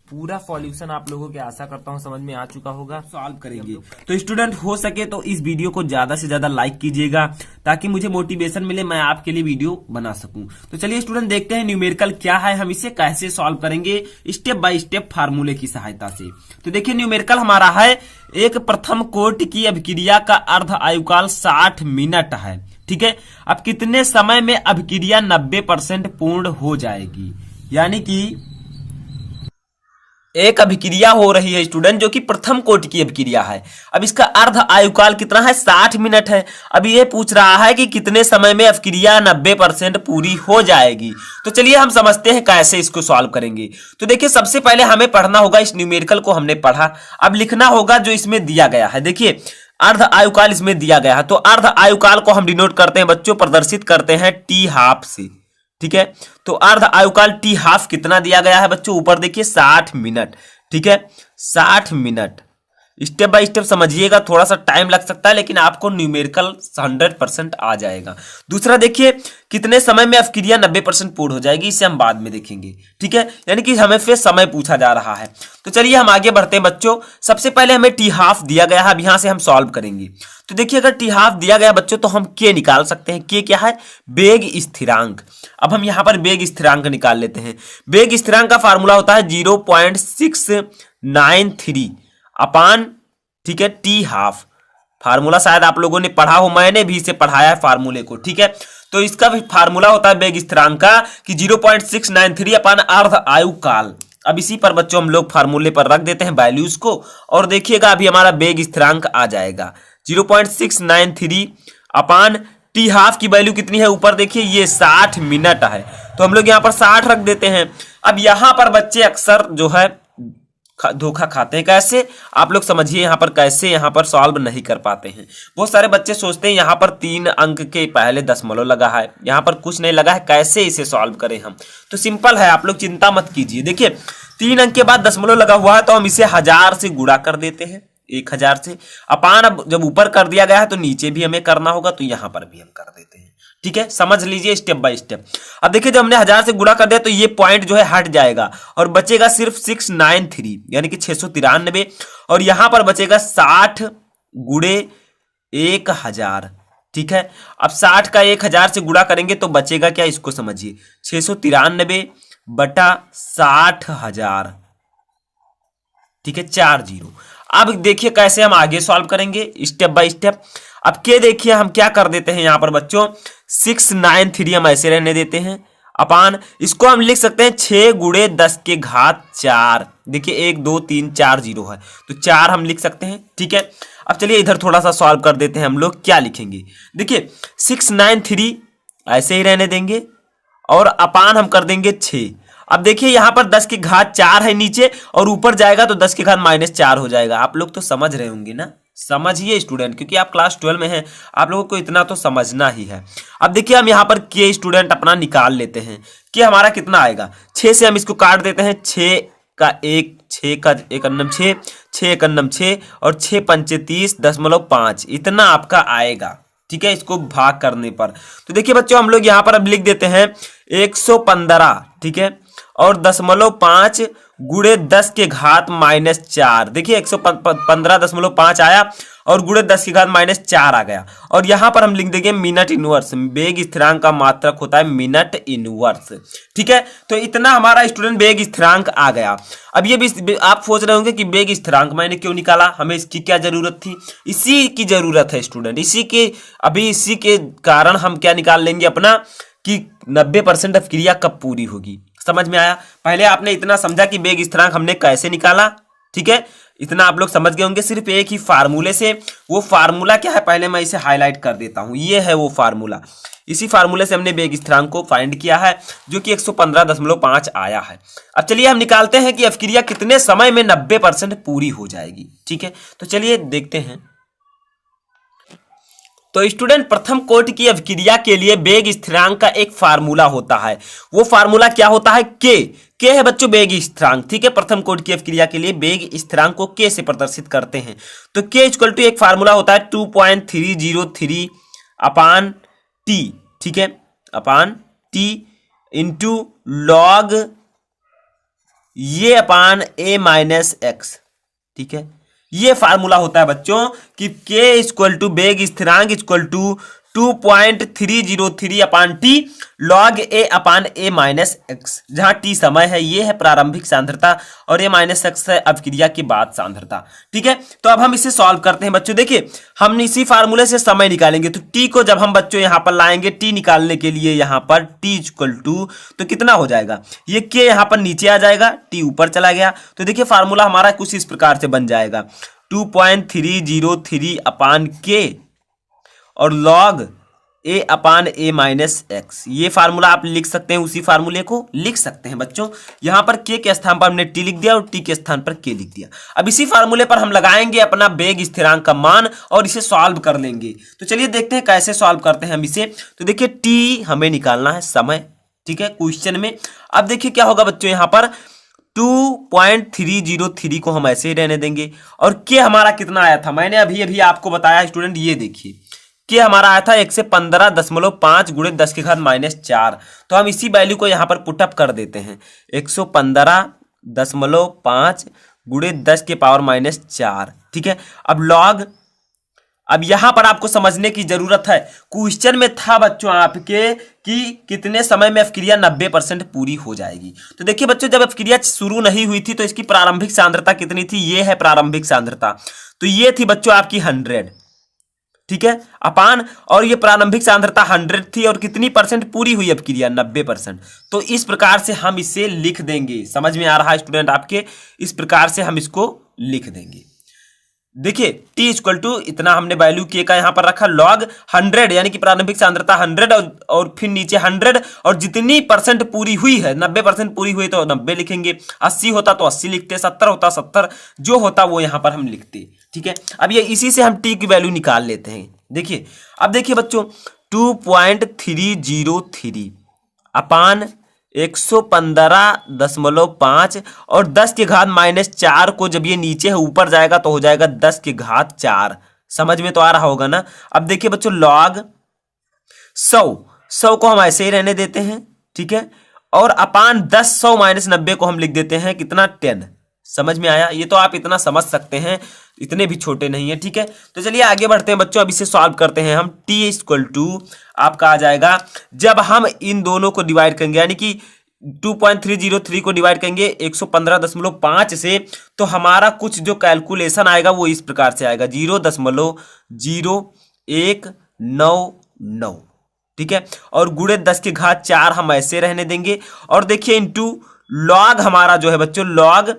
पूरा सॉल्यूशन आप लोगों के आशा करता हूं समझ में आ चुका होगा। सॉल्व करेंगे तो स्टूडेंट हो सके तो इस वीडियो को ज्यादा से ज्यादा लाइक कीजिएगा ताकि मुझे मोटिवेशन मिले, मैं आपके लिए वीडियो बना सकूं। तो चलिए स्टूडेंट देखते हैं न्यूमेरिकल क्या है, हम इसे कैसे सॉल्व करेंगे स्टेप बाय स्टेप फार्मूले की सहायता से। तो देखिए न्यूमेरिकल हमारा है, एक प्रथम कोटि की अभिक्रिया का अर्ध आयुकाल 60 मिनट है। ठीक है, अब कितने समय में अभिक्रिया 90% पूर्ण हो जाएगी, यानी कि एक अभिक्रिया हो रही है स्टूडेंट, जो कि प्रथम कोटि की अभिक्रिया है। अब इसका अर्ध आयुकाल कितना है, 60 मिनट है। अब ये पूछ रहा है कि कितने समय में अभिक्रिया 90% पूरी हो जाएगी। तो चलिए हम समझते हैं कैसे इसको सॉल्व करेंगे। तो देखिए सबसे पहले हमें पढ़ना होगा, इस न्यूमेरिकल को हमने पढ़ा, अब लिखना होगा जो इसमें दिया गया है। देखिए अर्ध आयुकाल इसमें दिया गया है, तो अर्ध आयुकाल को हम डिनोट करते हैं बच्चों, प्रदर्शित करते हैं टी हाफ से। ठीक है, तो अर्ध आयुकाल टी हाफ कितना दिया गया है बच्चों, ऊपर देखिए 60 मिनट। ठीक है, 60 मिनट। स्टेप बाय स्टेप समझिएगा, थोड़ा सा टाइम लग सकता है लेकिन आपको न्यूमेरिकल 100% आ जाएगा। दूसरा देखिए कितने समय में अभिक्रिया 90% पूर्ण हो जाएगी, इसे हम बाद में देखेंगे। ठीक है, यानी कि हमें फिर समय पूछा जा रहा है। तो चलिए हम आगे बढ़ते हैं बच्चों। सबसे पहले हमें टी हाफ दिया गया है, अब यहां से हम सॉल्व करेंगे। तो देखिए अगर टी हाफ दिया गया बच्चों तो हम के निकाल सकते हैं। के क्या है, वेग स्थिरांक। अब हम यहां पर वेग स्थिरांक निकाल लेते हैं। वेग स्थिरांक का फार्मूला होता है 0.693 अपान, ठीक है, टी हाफ। फार्मूला शायद आप लोगों ने पढ़ा हो, मैंने भी इसे पढ़ाया है फार्मूले को। ठीक है, तो इसका भी फार्मूला होता है वेग स्थिरांक का कि 0.693 अपान अर्ध आयुकाल। अब इसी पर बच्चों हम लोग फार्मूले पर रख देते हैं वैल्यूज को, और देखिएगा अभी हमारा वेग स्थिरांक आ जाएगा 0.693 अपान टी हाफ की वैल्यू कितनी है, ऊपर देखिए ये 60 मिनट है, तो हम लोग यहाँ पर 60 रख देते हैं। अब यहाँ पर बच्चे अक्सर जो है धोखा खाते हैं। कैसे, आप लोग समझिए यहाँ पर कैसे यहाँ पर सॉल्व नहीं कर पाते हैं। बहुत सारे बच्चे सोचते हैं यहाँ पर 3 अंक के पहले दशमलव लगा है, यहाँ पर कुछ नहीं लगा है, कैसे इसे सॉल्व करें हम। तो सिंपल है, आप लोग चिंता मत कीजिए। देखिए 3 अंक के बाद दशमलव लगा हुआ है तो हम इसे 1000 से गुणा कर देते हैं, 1000 से अपान। अब जब ऊपर कर दिया गया है तो नीचे भी हमें करना होगा, तो यहां पर भी हम कर देते हैं। ठीक है, समझ लीजिए स्टेप बाय स्टेप। अब देखिए जब हमने 1000 से गुणा कर दिया तो ये पॉइंट जो है हट जाएगा और बचेगा सिर्फ 693 यानी कि 693, और यहां पर बचेगा 60 गुणे 1000। ठीक है, अब 60 का 1000 से गुणा करेंगे तो बचेगा क्या, इसको समझिए, 693 बटा 60,000। ठीक है, 40। अब देखिए कैसे हम आगे सॉल्व करेंगे स्टेप बाय स्टेप। अब के देखिए हम क्या कर देते हैं यहाँ पर बच्चों, 693 हम ऐसे रहने देते हैं अपान, इसको हम लिख सकते हैं 6 गुणे 10 के घात 4। देखिए 1 2 3 4 0 है तो 4 हम लिख सकते हैं। ठीक है, अब चलिए इधर थोड़ा सा सॉल्व कर देते हैं। हम लोग क्या लिखेंगे, देखिए 693 ऐसे ही रहने देंगे और अपान हम कर देंगे 6। अब देखिए यहां पर 10 की घात 4 है नीचे, और ऊपर जाएगा तो 10 की घात -4 हो जाएगा। आप लोग तो समझ रहे होंगे ना, समझिए स्टूडेंट, क्योंकि आप क्लास 12 में हैं, आप लोगों को इतना तो समझना ही है। अब देखिए हम यहां पर के स्टूडेंट अपना निकाल लेते हैं कि हमारा कितना आएगा। 6 से हम इसको काट देते हैं, 6 का 1, 6 का 1 अन्नम 6, 6 1 अन्नम 6 और 6 पंचे 30.5, इतना आपका आएगा। ठीक है, इसको भाग करने पर तो देखिए बच्चों हम लोग यहां पर अब लिख देते हैं 115। ठीक है, और 0.5 गुणे 10 के घात -4। देखिए 115.5 आया और गुणे 10 की घात -4 आ गया, और यहां पर हम लिख देंगे मिनट इनवर्स। वेग स्थिरांक का मात्रक होता है मिनट इनवर्स। ठीक है, तो इतना हमारा स्टूडेंट वेग स्थिरांक आ गया। अब ये भी आप सोच रहे होंगे कि वेग स्थिरांक मैंने क्यों निकाला, हमें इसकी क्या जरूरत थी। इसी की जरूरत है स्टूडेंट, इसी के कारण हम क्या निकाल लेंगे अपना, कि 90% अभिक्रिया कब पूरी होगी। समझ में आया, पहले आपने इतना समझा कि वेग स्थिरांक हमने कैसे निकाला। ठीक है, इतना आप लोग समझ गए होंगे सिर्फ एक ही फार्मूले से। वो फार्मूला क्या है, पहले मैं इसे हाईलाइट कर देता हूं, ये है वो फार्मूला। इसी फार्मूले से हमने वेग स्थिरांक को फाइंड किया है, जो कि 115.5 आया है। अब चलिए हम निकालते हैं कि अभिक्रिया कितने समय में 90% पूरी हो जाएगी। ठीक है, तो चलिए देखते हैं। तो स्टूडेंट प्रथम कोटि की अभिक्रिया के लिए वेग स्थिरांक का एक फार्मूला होता है। वो फार्मूला क्या होता है, के है बच्चों वेग स्थिरांक। ठीक है, प्रथम कोटि की अभिक्रिया के लिए वेग स्थिरांक को के से प्रदर्शित करते हैं। तो के इक्वल टू एक फार्मूला होता है 2.303 अपान टी। ठीक है, अपान टी इंटू लॉग ये अपान a माइनस एक्स। ठीक है, ये फार्मूला होता है बच्चों कि k इक्वल टू वेग स्थिरांक equal to 2.303 upon T log a upon a minus X, जहां टी समय है, ये है प्रारंभिक सांद्रता और a माइनस एक्स है अभिक्रिया के बाद सांद्रता। ठीक है, तो अब हम इसे सॉल्व करते हैं बच्चों। देखिए हम इसी फार्मूले से समय निकालेंगे, तो टी को जब हम बच्चों यहां पर लाएंगे, टी निकालने के लिए यहां पर t इक्वल टू, तो कितना हो जाएगा, ये k यहां पर नीचे आ जाएगा, t ऊपर चला गया, तो देखिए फार्मूला हमारा कुछ इस प्रकार से बन जाएगा 2.303 अपान k और log a upon a minus x. ये फार्मूला आप लिख सकते हैं, उसी फार्मूले को लिख सकते हैं बच्चों। यहां पर k के स्थान पर हमने t लिख दिया और t के स्थान पर k लिख दिया। अब इसी फार्मूले पर हम लगाएंगे अपना वेग स्थिरांक का मान और इसे सॉल्व कर लेंगे। तो चलिए देखते हैं कैसे सॉल्व करते हैं हम इसे। तो देखिए t हमें निकालना है समय, ठीक है, क्वेश्चन में। अब देखिए क्या होगा बच्चों, यहां पर 2.303 को हम ऐसे ही रहने देंगे और k हमारा कितना आया था, मैंने अभी अभी आपको बताया स्टूडेंट, ये देखिए k हमारा आया था 115.5 गुणे 10 की घात माइनस 4। तो हम इसी वैल्यू को यहां पर पुटअप कर देते हैं, 115.5 गुणे 10 के पावर माइनस 4। ठीक है, अब यहां पर आपको समझने की जरूरत है, क्वेश्चन में था बच्चों आपके कि कितने समय में अभिक्रिया 90% पूरी हो जाएगी। तो देखिए बच्चों, जब अभिक्रिया शुरू नहीं हुई थी तो इसकी प्रारंभिक सांद्रता कितनी थी, ये है प्रारंभिक सांद्रता, तो ये थी बच्चों आपकी 100, ठीक है, अपान, और ये प्रारंभिक सांद्रता 100 थी और कितनी परसेंट पूरी हुई अभिक्रिया, 90%। तो इस प्रकार से हम इसे लिख देंगे, समझ में आ रहा है स्टूडेंट आपके, इस प्रकार से हम इसको लिख देंगे। देखिए t इक्वल टू इतना हमने वैल्यू k का यहां पर रखा, log 100 यानी कि प्रारंभिक सांद्रता 100 और फिर नीचे 100 और जितनी परसेंट पूरी हुई है, 90% पूरी हुई तो 90 लिखेंगे, 80 होता तो 80 लिखते, 70 होता 70, जो होता वो यहां पर हम लिखते। ठीक है, अब ये इसी से हम t की वैल्यू निकाल लेते हैं। देखिए अब देखिए बच्चों 2.303 अपान 115.5 और 10 की घात माइनस 4 को जब ये नीचे है ऊपर जाएगा तो हो जाएगा 10 की घात 4। समझ में तो आ रहा होगा ना। अब देखिए बच्चों log 100 को हम ऐसे ही रहने देते हैं, ठीक है, और अपान 10 100 माइनस 90 को हम लिख देते हैं कितना, 10। समझ में आया, ये तो आप इतना समझ सकते हैं, इतने भी छोटे नहीं है। ठीक है, तो चलिए आगे बढ़ते हैं बच्चों, अब इसे सॉल्व करते हैं हम। t इक्वल टू आपका आ जाएगा, जब हम इन दोनों को डिवाइड करेंगे, यानी कि 2.303 को डिवाइड करेंगे 115.5 से, तो हमारा कुछ जो कैलकुलेशन आएगा वो इस प्रकार से आएगा 0.0199। ठीक है, और गुणे 10 की घात 4 हम ऐसे रहने देंगे, और देखिए इनटू log हमारा जो है बच्चों, log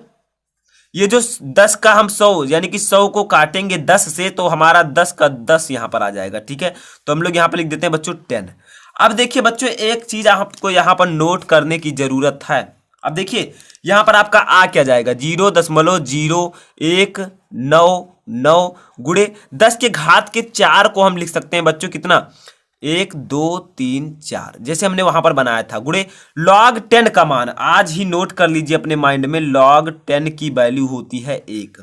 ये जो 10 का हम 100 यानी कि 100 को काटेंगे 10 से तो हमारा 10 का 10 यहां पर आ जाएगा। ठीक है, तो हम लोग यहां पर लिख देते हैं बच्चों 10। अब देखिए बच्चों एक चीज आपको यहां पर नोट करने की जरूरत है। अब देखिए यहां पर आपका आ क्या जाएगा, 0.0199 गुणे 10 के घात के 4 को हम लिख सकते हैं बच्चों कितना, 1 2 3 4, जैसे हमने वहां पर बनाया था, गुणे log 10 का मान आज ही नोट कर लीजिए अपने माइंड में, log 10 की वैल्यू होती है 1।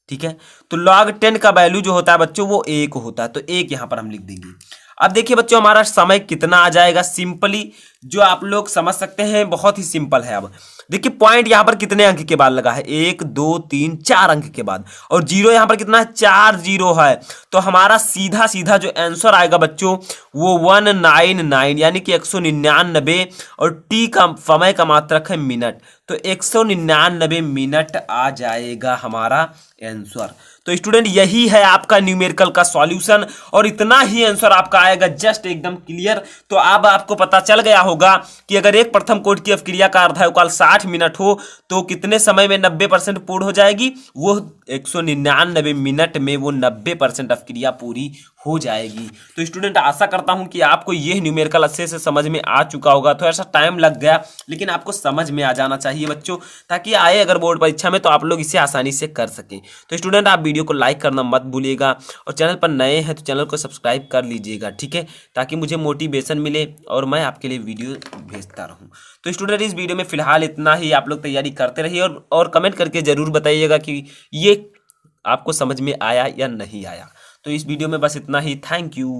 ठीक है, तो log 10 का वैल्यू जो होता है बच्चों वो 1 होता है, तो 1 यहां पर हम लिख देंगे। अब देखिए बच्चों हमारा समय कितना आ जाएगा, सिंपली जो आप लोग समझ सकते हैं, बहुत ही सिंपल है। अब देखिए पॉइंट यहां पर कितने अंक के बाद लगा है, 1 2 3 4 अंक के बाद, और जीरो यहां पर कितना है, 4 जीरो है, तो हमारा सीधा सीधा जो आंसर आएगा बच्चों वो 199 यानी कि 199, और टी का समय का मात्रक है मिनट, तो 199 मिनट आ जाएगा हमारा आंसर। तो स्टूडेंट यही है आपका न्यूमेरिकल का सॉल्यूशन, और इतना ही आंसर आपका आएगा, जस्ट एकदम क्लियर। तो अब आपको पता चल गया होगा कि अगर एक प्रथम कोटि की अवक्रिया का अर्धायुकाल 60 मिनट हो तो कितने समय में 90% पूर्ण हो जाएगी, वो 199 मिनट में वो 90% अवक्रिया पूरी हो जाएगी। तो स्टूडेंट आशा करता हूं कि आपको यह न्यूमेरिकल अच्छे से समझ में आ चुका होगा। थोड़ा सा टाइम लग गया लेकिन आपको समझ में आ जाना चाहिए बच्चों, ताकि आए अगर बोर्ड परीक्षा में तो आप लोग इसे आसानी से कर सकें। तो स्टूडेंट आप वीडियो को लाइक करना मत भूलिएगा, और चैनल पर नए हैं तो चैनल को सब्सक्राइब कर लीजिएगा, ठीक है, ताकि मुझे मोटिवेशन मिले और मैं आपके लिए वीडियो भेजता रहूँ। तो स्टूडेंट इस वीडियो में फिलहाल इतना ही, आप लोग तैयारी करते रहिए और कमेंट करके जरूर बताइएगा कि ये आपको समझ में आया या नहीं आया। तो इस वीडियो में बस इतना ही, थैंक यू।